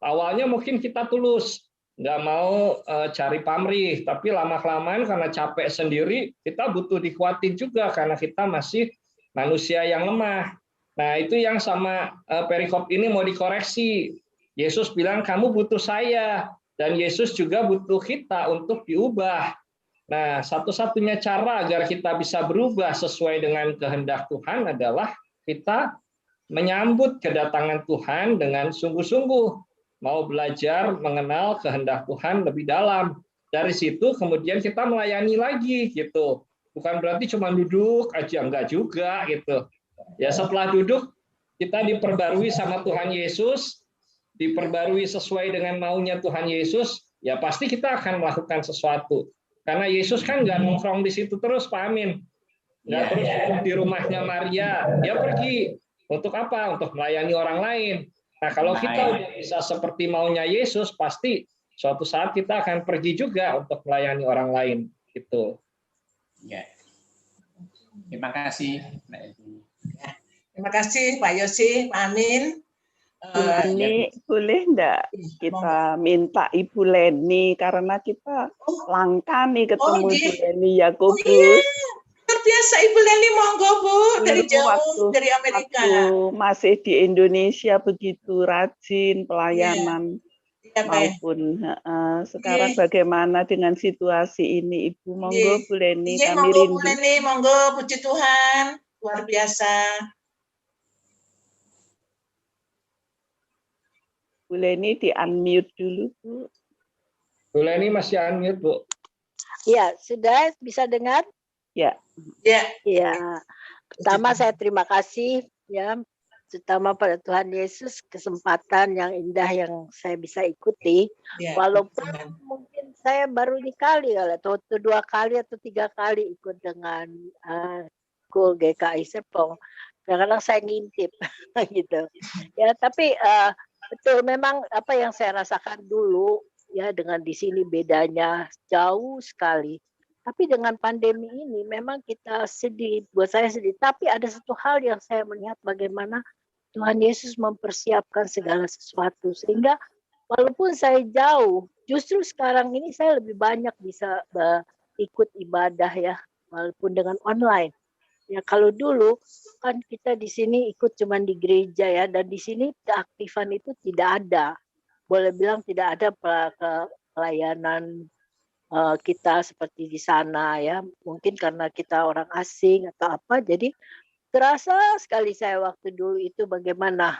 Awalnya mungkin kita tulus, nggak mau cari pamrih, tapi lama-kelamaan karena capek sendiri, kita butuh dikuatin juga karena kita masih manusia yang lemah. Nah, itu yang sama perikop ini mau dikoreksi. Yesus bilang, kamu butuh saya, dan Yesus juga butuh kita untuk diubah. Nah, satu-satunya cara agar kita bisa berubah sesuai dengan kehendak Tuhan adalah kita menyambut kedatangan Tuhan dengan sungguh-sungguh. Mau belajar mengenal kehendak Tuhan lebih dalam. Dari situ kemudian kita melayani lagi gitu. Bukan berarti cuma duduk aja, enggak juga gitu. Ya setelah duduk kita diperbarui sama Tuhan Yesus, diperbarui sesuai dengan maunya Tuhan Yesus, ya pasti kita akan melakukan sesuatu. Karena Yesus kan nggak nongkrong di situ terus, Pak Amin. Nggak terus di rumahnya Maria. Dia pergi. Untuk apa? Untuk melayani orang lain. Nah, kalau kita udah bisa seperti maunya Yesus, pasti suatu saat kita akan pergi juga untuk melayani orang lain gitu. Ya. Terima kasih, Mbak Edi. Terima kasih Pak Yosi, Pak Amin. Bu Nani, boleh enggak kita minta Ibu Leni karena kita langka nih ketemu Oh, Ibu Leni Yakobus. Oh iya, luar biasa Ibu Leni, monggo Bu, dari Dulu jauh, dari Amerika. waktu masih di Indonesia begitu rajin pelayanan Iya, Pak. maupun sekarang bagaimana dengan situasi ini Ibu? Monggo Bu Leni, Iya, kami monggo rindu. Bu Leni, monggo, puji Tuhan, luar biasa. Bu Leni di-unmute dulu, Bu. Bu Leni masih unmute, Bu. Ya, sudah bisa dengar? Ya. Ya. Ya. Pertama saya terima kasih ya, terutama pada Tuhan Yesus kesempatan yang indah yang saya bisa ikuti. Ya, walaupun mungkin saya baru ini kali atau 2 kali atau 3 kali ikut dengan school GKI Serpong. Kadang-kadang saya ngintip gitu. Ya, tapi betul memang apa yang saya rasakan dulu ya dengan di sini bedanya jauh sekali. Tapi dengan pandemi ini memang kita sedih, buat saya sedih. Tapi ada satu hal yang saya melihat bagaimana Tuhan Yesus mempersiapkan segala sesuatu. Sehingga walaupun saya jauh, justru sekarang ini saya lebih banyak bisa ikut ibadah ya, walaupun dengan online. Ya kalau dulu kan kita di sini ikut cuma di gereja ya, dan di sini keaktifan itu tidak ada. Boleh bilang tidak ada pelayanan kita seperti di sana ya. Mungkin karena kita orang asing atau apa, jadi terasa sekali saya waktu dulu itu bagaimana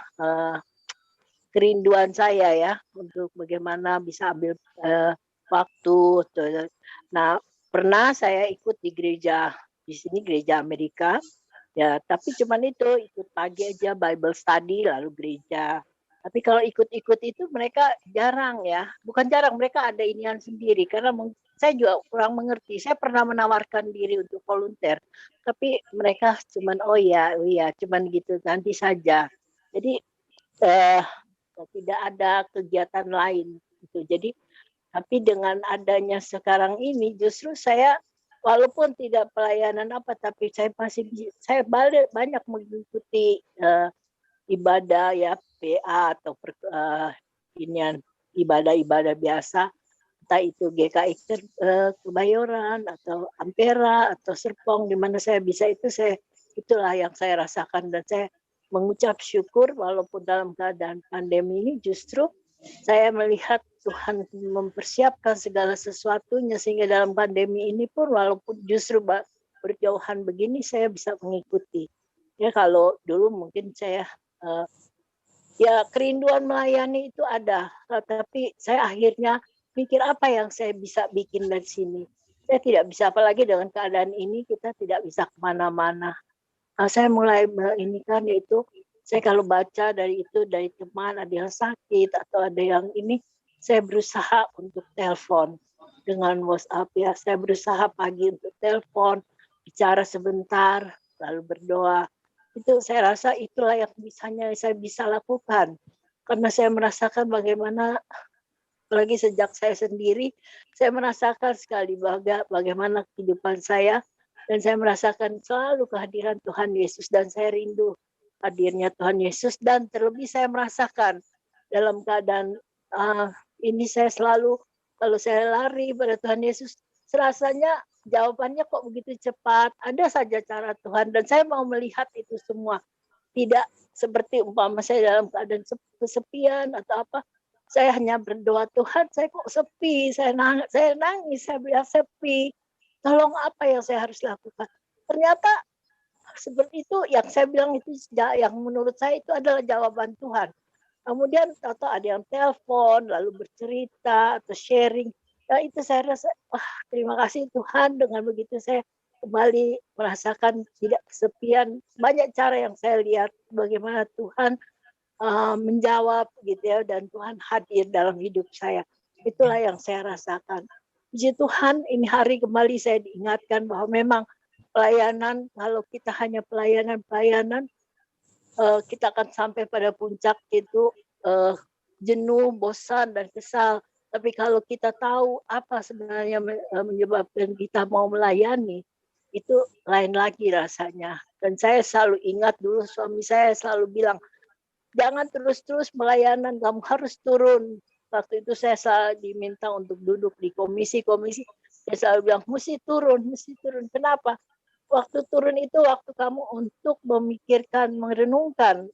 kerinduan saya ya untuk bagaimana bisa ambil waktu. Nah, pernah saya ikut di gereja di sini, gereja Amerika ya, tapi cuman itu ikut pagi aja Bible study lalu gereja. Tapi kalau ikut-ikut itu mereka jarang ya, bukan jarang, mereka ada inian sendiri karena saya juga kurang mengerti. Saya pernah menawarkan diri untuk volunteer, tapi mereka cuman oh ya cuman gitu nanti saja. Jadi tidak ada kegiatan lain gitu. Jadi tapi dengan adanya sekarang ini justru saya walaupun tidak pelayanan apa, tapi saya banyak mengikuti ibadah ya, PA atau ibadah-ibadah biasa, entah itu GKI Kebayoran atau Ampera atau Serpong, di mana saya bisa itulah yang saya rasakan, dan saya mengucap syukur walaupun dalam keadaan pandemi ini justru saya melihat Tuhan mempersiapkan segala sesuatunya sehingga dalam pandemi ini pun walaupun justru berjauhan begini saya bisa mengikuti. Ya kalau dulu mungkin saya ya kerinduan melayani itu ada, tapi saya akhirnya pikir apa yang saya bisa bikin dari sini. Saya tidak bisa, apalagi dengan keadaan ini kita tidak bisa kemana-mana. Saya mulai ini kan yaitu saya kalau baca dari teman ada yang sakit atau ada yang ini, saya berusaha untuk telepon dengan WhatsApp ya. Saya berusaha pagi untuk telepon, bicara sebentar, lalu berdoa. Itu saya rasa itulah yang saya bisa lakukan. Karena saya merasakan bagaimana, apalagi sejak saya sendiri, saya merasakan sekali bagaimana kehidupan saya, dan saya merasakan selalu kehadiran Tuhan Yesus, dan saya rindu hadirnya Tuhan Yesus, dan terlebih saya merasakan dalam keadaan ini saya selalu kalau saya lari pada Tuhan Yesus, serasanya jawabannya kok begitu cepat. Ada saja cara Tuhan, dan saya mau melihat itu semua. Tidak seperti umpama saya dalam keadaan kesepian atau apa, saya hanya berdoa, Tuhan saya kok sepi, saya nangis, saya bilang sepi. Tolong apa yang saya harus lakukan? Ternyata seperti itu yang saya bilang itu yang menurut saya itu adalah jawaban Tuhan. Kemudian atau ada yang telepon lalu bercerita atau sharing. Nah, itu saya rasa terima kasih Tuhan, dengan begitu saya kembali merasakan tidak kesepian. Banyak cara yang saya lihat bagaimana Tuhan menjawab gitu ya, dan Tuhan hadir dalam hidup saya. Itulah yang saya rasakan. Puji Tuhan, ini hari kembali saya diingatkan bahwa memang pelayanan, kalau kita hanya pelayanan, kita akan sampai pada puncak itu jenuh, bosan, dan kesal. Tapi kalau kita tahu apa sebenarnya menyebabkan kita mau melayani, itu lain lagi rasanya. Dan saya selalu ingat dulu suami saya selalu bilang, jangan terus-terus pelayanan, kamu harus turun. Waktu itu saya selalu diminta untuk duduk di komisi-komisi. Saya selalu bilang, mesti turun, mesti turun. Kenapa? Waktu turun itu waktu kamu untuk memikirkan, merenungkan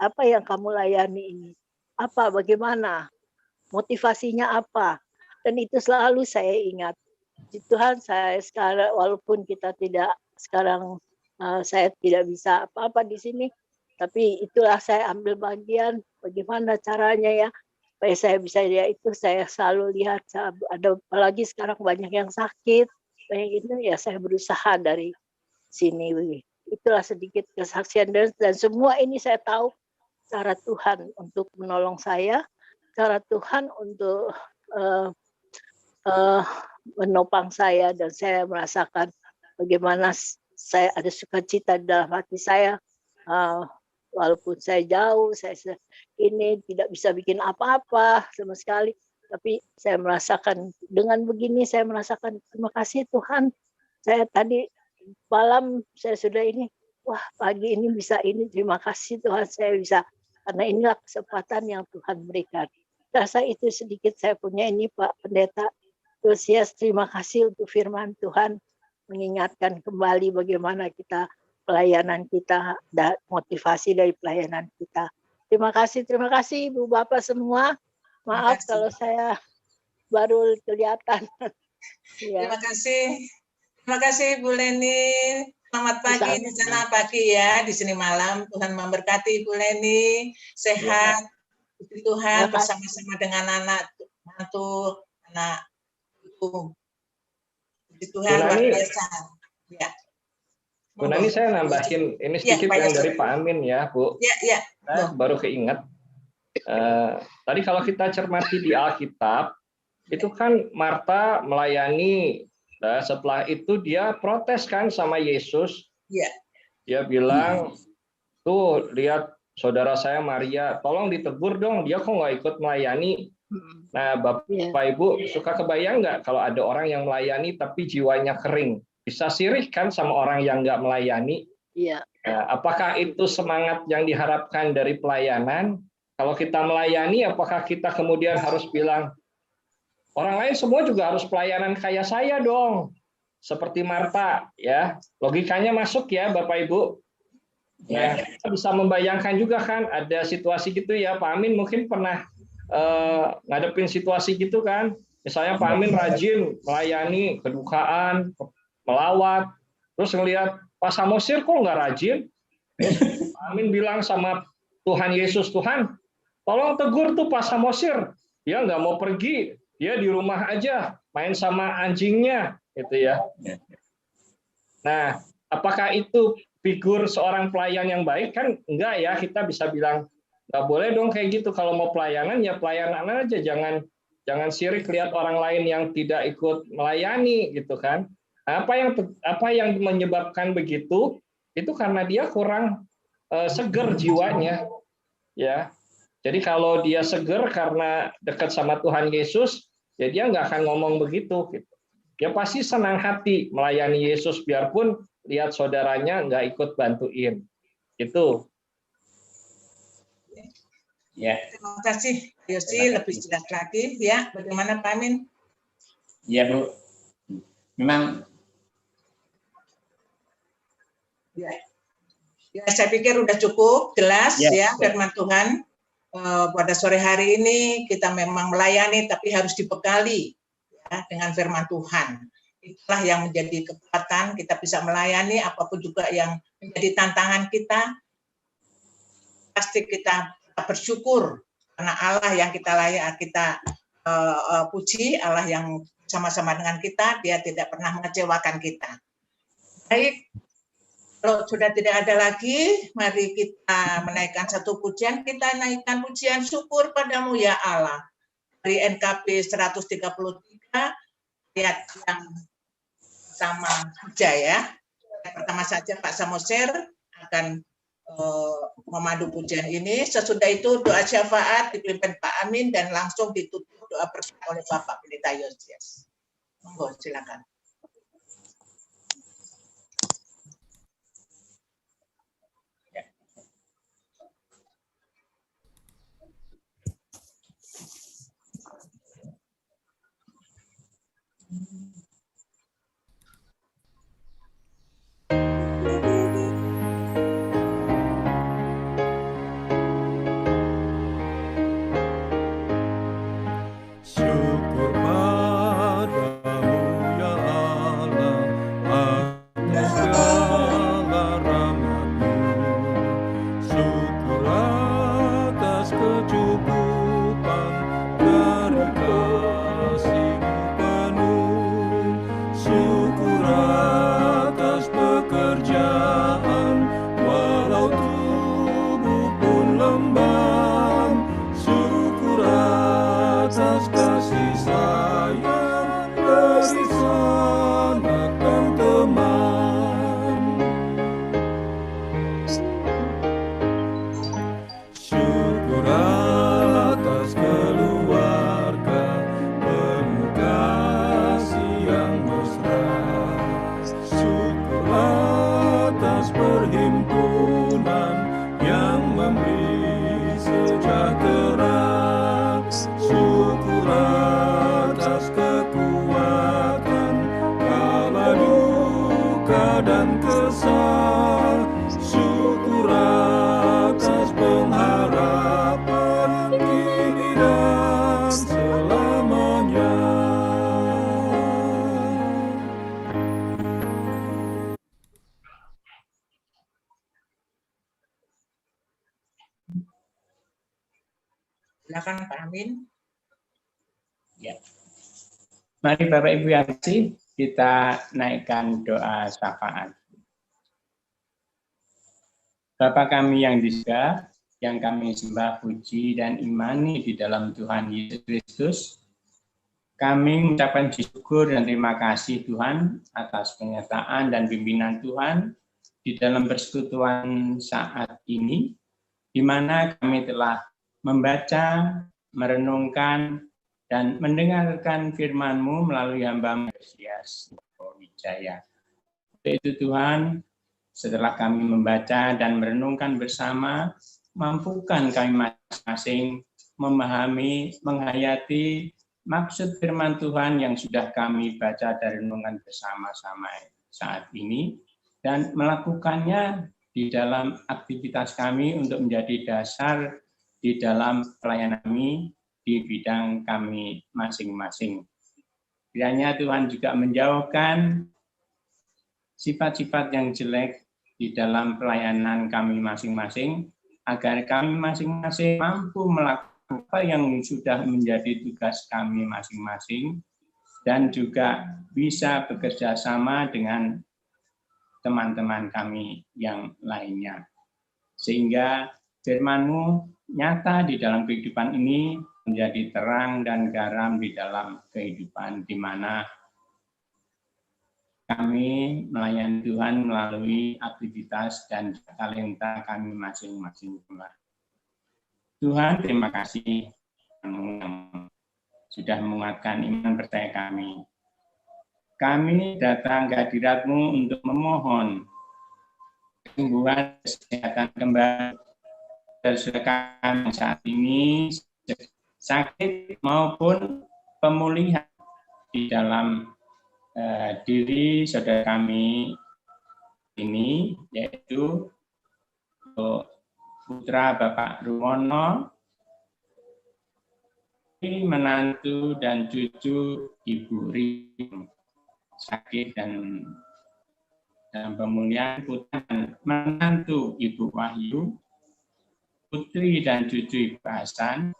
apa yang kamu layani ini. Apa, bagaimana, motivasinya apa. Dan itu selalu saya ingat. Tuhan, saya sekarang, walaupun kita tidak, sekarang saya tidak bisa apa-apa di sini, tapi itulah saya ambil bagian, bagaimana caranya ya, supaya saya bisa lihat itu, saya selalu lihat, ada apalagi sekarang banyak yang sakit, banyak itu ya saya berusaha dari sini. Itulah sedikit kesaksian dan semua ini saya tahu cara Tuhan untuk menolong saya, cara Tuhan untuk menopang saya, dan saya merasakan bagaimana saya ada sukacita dalam hati saya, walaupun saya jauh, saya ini tidak bisa bikin apa-apa sama sekali, tapi saya merasakan dengan begini, saya merasakan terima kasih Tuhan, saya tadi malam saya sudah ini, wah pagi ini bisa ini, terima kasih Tuhan saya bisa, karena inilah kesempatan yang Tuhan berikan. Rasa itu sedikit saya punya ini Pak Pendeta. Terus ya terima kasih untuk firman Tuhan mengingatkan kembali bagaimana kita pelayanan kita dan motivasi dari pelayanan kita. Terima kasih Ibu Bapak semua. Maaf kalau saya baru kelihatan. Ya. Terima kasih Bu Leni. Selamat pagi di sana pagi ya, di sini malam. Tuhan memberkati Bu Leni, sehat. Puji Tuhan bersama-sama dengan anak mantu, anak itu. Puji Tuhan luar biasa. Ya. Bu Nani, saya nambahin ini sedikit yang dari Pak Amin ya, Bu. Ya. Saya baru keinget. Tadi kalau kita cermati di Alkitab, itu kan Marta melayani. Nah, setelah itu dia protes kan sama Yesus. Iya. Dia bilang, tuh lihat saudara saya Maria, tolong ditegur dong, dia kok nggak ikut melayani. Nah, Bapak Ibu suka kebayang nggak kalau ada orang yang melayani tapi jiwanya kering? Bisa sirih kan sama orang yang nggak melayani? Iya. Nah, apakah itu semangat yang diharapkan dari pelayanan? Kalau kita melayani, apakah kita kemudian harus bilang, orang lain semua juga harus pelayanan kayak saya dong, seperti Marta, ya? Logikanya masuk ya, Bapak Ibu. Ya, kita bisa membayangkan juga kan ada situasi gitu ya, Pak Amin mungkin pernah ngadepin situasi gitu kan. Misalnya Pak Amin rajin melayani kedukaan, melawat, terus ngelihat Pak Samosir kok nggak rajin. Pak Amin bilang sama Tuhan Yesus, Tuhan, tolong tegur tuh Pak Samosir, dia nggak mau pergi, dia di rumah aja main sama anjingnya, gitu ya. Nah, apakah itu figur seorang pelayan yang baik? Kan enggak ya, kita bisa bilang nggak boleh dong kayak gitu. Kalau mau pelayanan ya pelayanan aja, jangan sirik lihat orang lain yang tidak ikut melayani gitu kan. Apa yang menyebabkan begitu? Itu karena dia kurang seger jiwanya, ya. Jadi kalau dia seger karena dekat sama Tuhan Yesus, ya dia nggak akan ngomong begitu. Gitu. Dia pasti senang hati melayani Yesus biarpun lihat saudaranya nggak ikut bantuin. Itu. Ya. Terima kasih, Yosi. Lebih jelas lagi, ya. Bagaimana Pak Amin? Ya, Bu. Memang. Ya, saya pikir udah cukup jelas ya firman Tuhan. Pada sore hari ini kita memang melayani, tapi harus dibekali ya, dengan firman Tuhan. Itulah yang menjadi kekuatan kita bisa melayani apapun juga yang menjadi tantangan kita. Pasti kita bersyukur karena Allah yang kita puji, Allah yang sama-sama dengan kita, Dia tidak pernah mengecewakan kita. Baik, kalau sudah tidak ada lagi, mari kita menaikkan satu pujian. Kita naikkan pujian syukur padamu ya Allah. Dari NKP 133, ayat yang sama saja ya. Pertama saja Pak Samosir akan memandu pujian ini. Sesudah itu doa syafaat dipimpin Pak Amin dan langsung ditutup doa bersama oleh Bapak Pendeta Yosias. Monggo, silakan. Syukur padamu ya Allah atas segala rahmat-Mu. Syukur atas kecukupan dari kasih-Mu penuh. Syukur atas pekerjaan walau tubuh pun lembam. Syukur atas kasih sayang dari sanak dan teman. Syukur atas keluarga penuh kasih yang mesra. Syukur atas perhimpunan yang memberi sejahtera. Syukur atas kekuatan kala duka dan kesal. Syukur atas pengharapan kini dan selamanya. Silakan Pak Amin. Ya. Mari Bapak Ibu yang kasih, kita naikkan doa syafaat. Bapa kami yang di surga, yang kami sembah, puji, dan imani di dalam Tuhan Yesus Kristus, kami mengucapkan syukur dan terima kasih Tuhan atas penyertaan dan pimpinan Tuhan di dalam persekutuan saat ini, di mana kami telah membaca, merenungkan, dan mendengarkan firman-Mu melalui hamba Yosias Wijaya. Itu Tuhan, setelah kami membaca dan merenungkan bersama, mampukan kami masing-masing memahami, menghayati maksud firman Tuhan yang sudah kami baca dan renungkan bersama-sama saat ini, dan melakukannya di dalam aktivitas kami untuk menjadi dasar di dalam pelayanan kami di bidang kami masing-masing. Kiranya Tuhan juga menjauhkan sifat-sifat yang jelek di dalam pelayanan kami masing-masing, agar kami masing-masing mampu melakukan apa yang sudah menjadi tugas kami masing-masing, dan juga bisa bekerja sama dengan teman-teman kami yang lainnya. Sehingga firman-Mu nyata di dalam kehidupan ini, menjadi terang dan garam di dalam kehidupan, di mana kami melayani Tuhan melalui aktivitas dan talenta kami masing-masing. Tuhan, terima kasih yang sudah menguatkan iman percaya kami. Kami datang ke hadirat-Mu untuk memohon kesembuhan kesehatan kembali saudara kami saat ini, sakit maupun pemulihan di dalam diri saudara kami ini, yaitu putra Bapak Rumono, menantu dan cucu Ibu Rim, sakit dan dalam pemulihan, putra dan menantu Ibu Wahyu, putri dan cucu Ibu Hasan,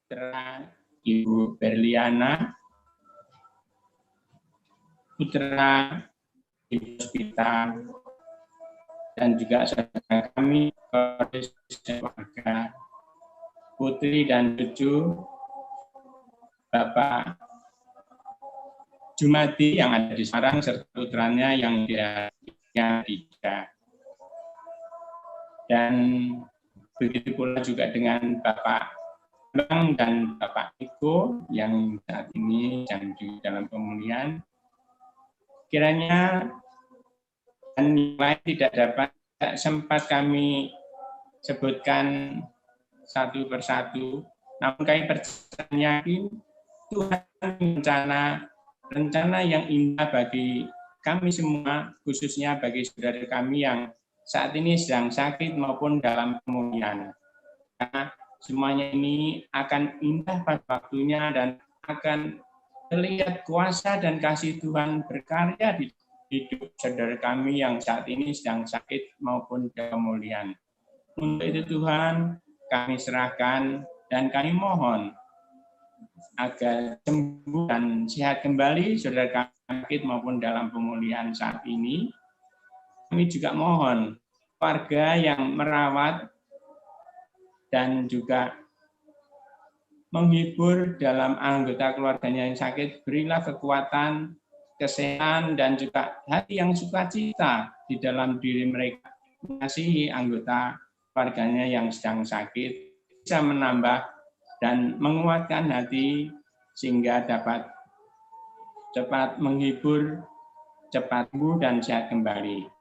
putra Ibu Berliana, putra Ibu Spita, dan juga saudara kami, keluarga, putri dan cucu Bapak Jumadi yang ada di Semarang, serta putranya yang dia 3. Dan begitu pula juga dengan Bapak Bang dan Bapak Iko yang saat ini sedang di dalam pemulihan. Kiranya dan yang lain tidak dapat sempat kami sebutkan satu persatu, namun kami percaya yakin Tuhan rencana yang indah bagi kami semua, khususnya bagi saudara kami yang saat ini sedang sakit maupun dalam pemulihan. Karena semuanya ini akan indah pada waktunya dan akan terlihat kuasa dan kasih Tuhan berkarya di hidup saudara kami yang saat ini sedang sakit maupun kemuliaan. Untuk itu Tuhan, kami serahkan dan kami mohon agar sembuh dan sehat kembali saudara kami sakit maupun dalam pemulihan saat ini. Kami juga mohon warga yang merawat dan juga menghibur dalam anggota keluarganya yang sakit, berilah kekuatan, kesehatan, dan juga hati yang sukacita di dalam diri mereka. Mengasihi anggota keluarganya yang sedang sakit, bisa menambah dan menguatkan hati sehingga dapat cepat menghibur, cepat sembuh dan sehat kembali.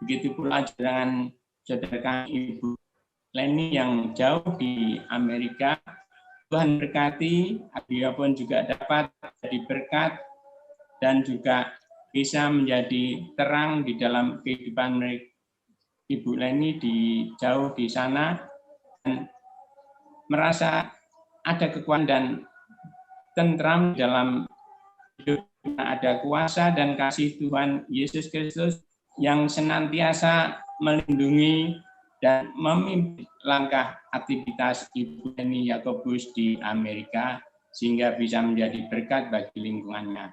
Begitu pula dengan saudara kami Ibu Leni yang jauh di Amerika. Tuhan berkati, dia pun juga dapat jadi berkat dan juga bisa menjadi terang di dalam kehidupan Ibu Leni jauh di sana, dan merasa ada kekuatan dan tentram dalam hidup. Ada kuasa dan kasih Tuhan Yesus Kristus yang senantiasa melindungi dan memimpin langkah aktivitas Ibu Leni Yakobus di Amerika sehingga bisa menjadi berkat bagi lingkungannya.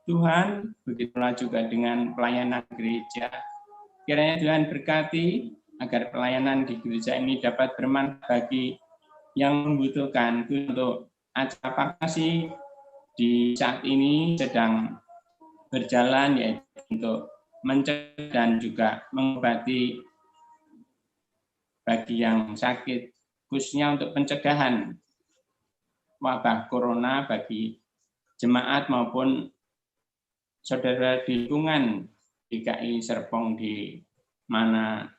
Tuhan, begitulah juga dengan pelayanan gereja. Kiranya Tuhan berkati agar pelayanan di gereja ini dapat bermanfaat bagi yang membutuhkan. Untuk acara vaksinasi di saat ini sedang berjalan, yaitu untuk mencegah dan juga mengobati bagi yang sakit, khususnya untuk pencegahan wabah corona bagi jemaat maupun saudara di lingkungan GKI Serpong di mana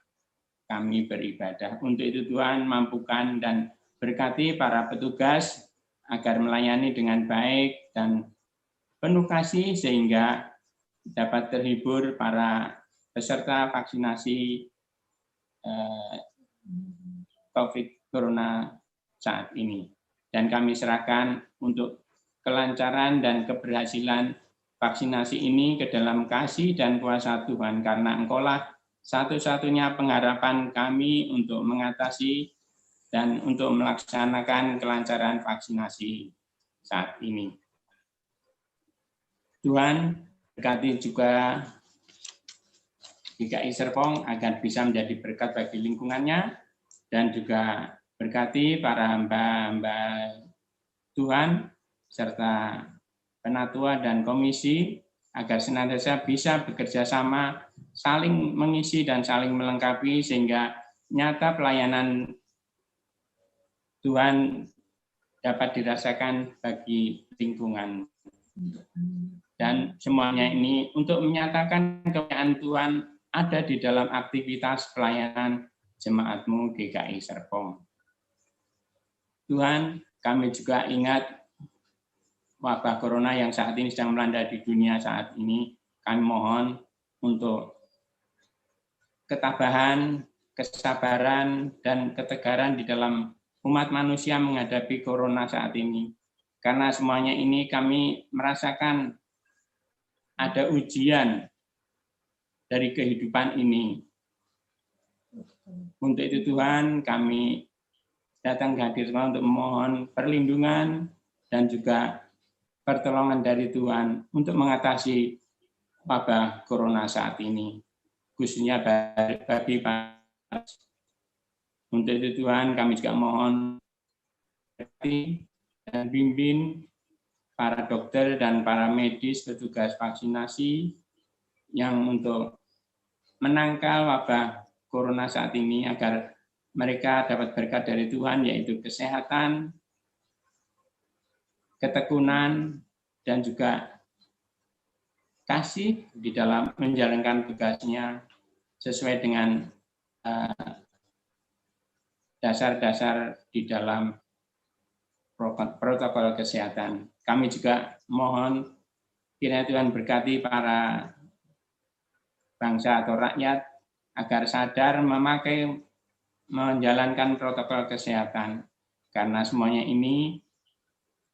kami beribadah. Untuk itu Tuhan mampukan dan berkati para petugas agar melayani dengan baik dan penuh kasih sehingga dapat terhibur para peserta vaksinasi COVID Corona saat ini. Dan kami serahkan untuk kelancaran dan keberhasilan vaksinasi ini ke dalam kasih dan kuasa Tuhan, karena Engkaulah satu-satunya pengharapan kami untuk mengatasi dan untuk melaksanakan kelancaran vaksinasi saat ini. Tuhan berkati juga GKI Serpong agar bisa menjadi berkat bagi lingkungannya, dan juga berkati para hamba-hamba Tuhan serta penatua dan komisi agar senantiasa bisa bekerja sama, saling mengisi dan saling melengkapi sehingga nyata pelayanan Tuhan dapat dirasakan bagi lingkungan. Dan semuanya ini untuk menyatakan kemuliaan Tuhan ada di dalam aktivitas pelayanan jemaatmu GKI Serpong. Tuhan, kami juga ingat wabah corona yang saat ini sedang melanda di dunia saat ini. Kami mohon untuk ketabahan, kesabaran, dan ketegaran di dalam umat manusia menghadapi corona saat ini. Karena semuanya ini kami merasakan ada ujian dari kehidupan ini. Untuk itu Tuhan, kami datang ke hadirat untuk memohon perlindungan dan juga pertolongan dari Tuhan untuk mengatasi wabah corona saat ini, khususnya bagi untuk itu Tuhan, kami juga mohon dan bimbing para dokter dan para medis petugas vaksinasi yang untuk menangkal wabah corona saat ini agar mereka dapat berkat dari Tuhan, yaitu kesehatan, ketekunan, dan juga kasih di dalam menjalankan tugasnya sesuai dengan dasar-dasar di dalam protokol kesehatan. Kami juga mohon kiranya Tuhan berkati para bangsa atau rakyat agar sadar menjalankan protokol kesehatan, karena semuanya ini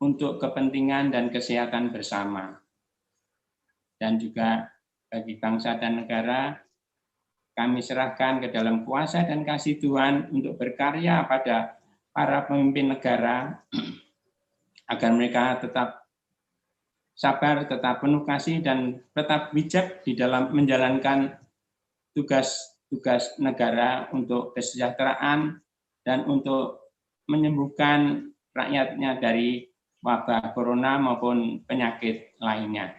untuk kepentingan dan kesehatan bersama. Dan juga bagi bangsa dan negara, kami serahkan ke dalam kuasa dan kasih Tuhan untuk berkarya pada para pemimpin negara, agar mereka tetap sabar, tetap penuh kasih, dan tetap bijak di dalam menjalankan tugas-tugas negara untuk kesejahteraan dan untuk menyembuhkan rakyatnya dari wabah corona maupun penyakit lainnya.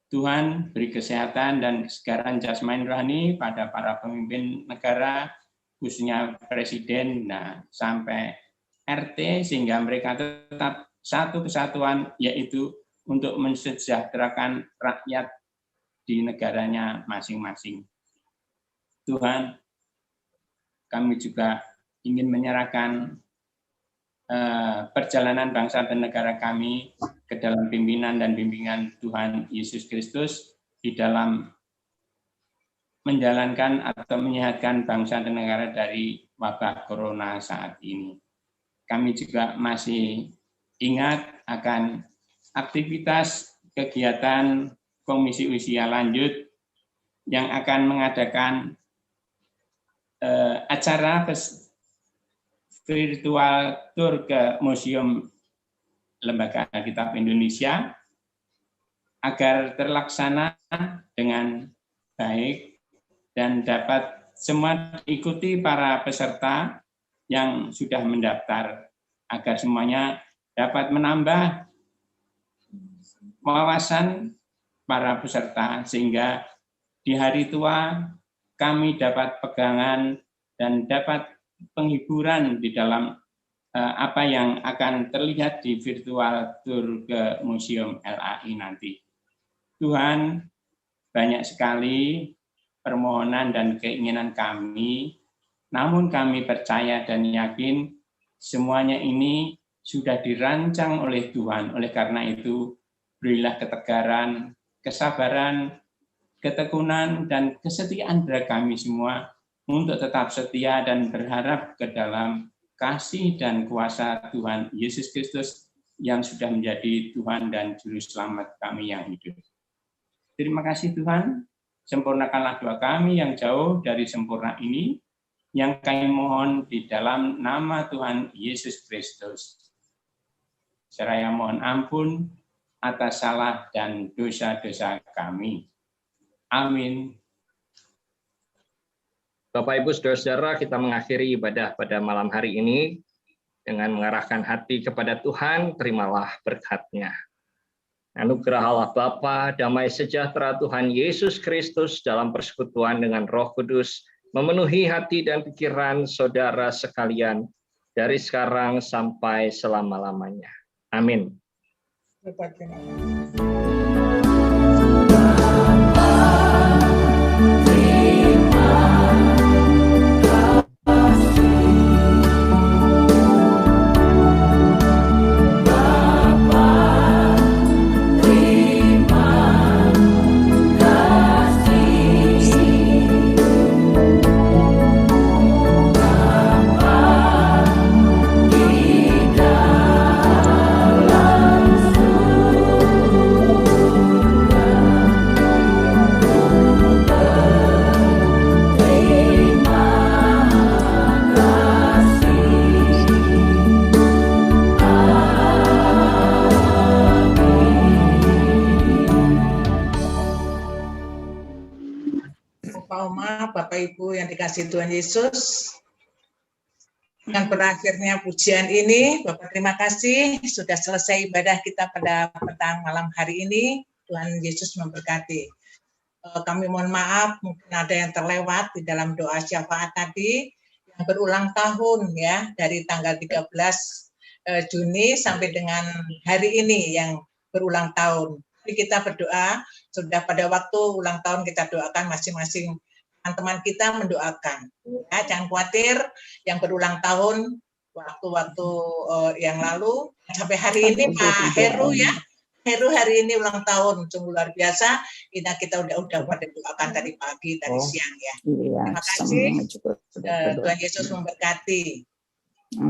Tuhan beri kesehatan dan kesegaran jasmani rohani pada para pemimpin negara, khususnya presiden, sampai RT, sehingga mereka tetap satu kesatuan, yaitu untuk mensejahterakan rakyat di negaranya masing-masing. Tuhan, kami juga ingin menyerahkan perjalanan bangsa dan negara kami ke dalam pimpinan dan bimbingan Tuhan Yesus Kristus di dalam menjalankan atau menyehatkan bangsa dan negara dari wabah corona saat ini. Kami juga masih ingat akan aktivitas kegiatan Komisi Usia Lanjut yang akan mengadakan acara virtual tour ke Museum Lembaga Alkitab Indonesia agar terlaksana dengan baik dan dapat semua diikuti para peserta yang sudah mendaftar, agar semuanya dapat menambah wawasan para peserta, sehingga di hari tua kami dapat pegangan dan dapat penghiburan di dalam apa yang akan terlihat di virtual tour ke Museum LAI nanti. Tuhan, banyak sekali permohonan dan keinginan kami, namun kami percaya dan yakin semuanya ini sudah dirancang oleh Tuhan. Oleh karena itu, berilah ketegaran, kesabaran, ketekunan, dan kesetiaan pada kami semua untuk tetap setia dan berharap ke dalam kasih dan kuasa Tuhan Yesus Kristus yang sudah menjadi Tuhan dan Juru Selamat kami yang hidup. Terima kasih Tuhan, sempurnakanlah doa kami yang jauh dari sempurna ini, yang kami mohon di dalam nama Tuhan Yesus Kristus. Seraya mohon ampun atas salah dan dosa-dosa kami. Amin. Bapak, Ibu, Saudara-saudara, kita mengakhiri ibadah pada malam hari ini dengan mengarahkan hati kepada Tuhan. Terimalah berkat-Nya. Anugerah Allah Bapa, damai sejahtera Tuhan Yesus Kristus dalam persekutuan dengan Roh Kudus memenuhi hati dan pikiran saudara sekalian dari sekarang sampai selama-lamanya. Amin. Bapak Ibu yang dikasihi Tuhan Yesus, dengan berakhirnya pujian ini, Bapak terima kasih sudah selesai ibadah kita pada petang malam hari ini. Tuhan Yesus memberkati. Kami mohon maaf, mungkin ada yang terlewat di dalam doa syafaat tadi. yang berulang tahun ya, dari tanggal 13 Juni sampai dengan hari ini yang berulang tahun. Jadi kita berdoa, sudah pada waktu ulang tahun kita doakan masing-masing teman-teman kita mendoakan. Ya, jangan khawatir yang berulang tahun waktu-waktu yang lalu sampai hari ini Pak Heru ya. Heru hari ini ulang tahun, sungguh luar biasa. Kita udah pada doakan tadi pagi, tadi siang ya. Terima kasih. Tuhan Yesus memberkati.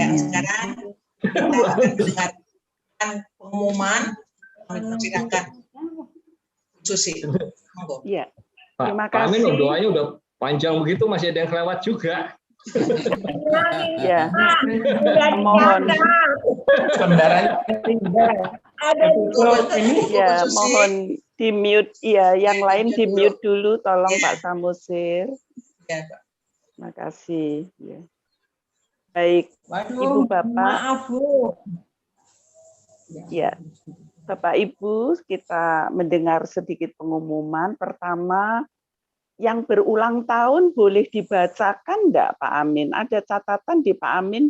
Ya, sekarang kita akan mendengarkan pengumuman. Kami persilakan Susi. Monggo. Iya. Terima kasih. Pak Amin, doanya udah panjang begitu, masih ada yang kelewat juga. Ya, mohon. Ya, mohon di mute. Ya, yang lain di mute dulu, tolong Pak Samosir. Terima kasih. Ya. Baik, Ibu Bapak. Maaf Bu. Ya, Bapak Ibu, kita mendengar sedikit pengumuman. Pertama, yang berulang tahun boleh dibacakan enggak Pak Amin? Ada catatan di Pak Amin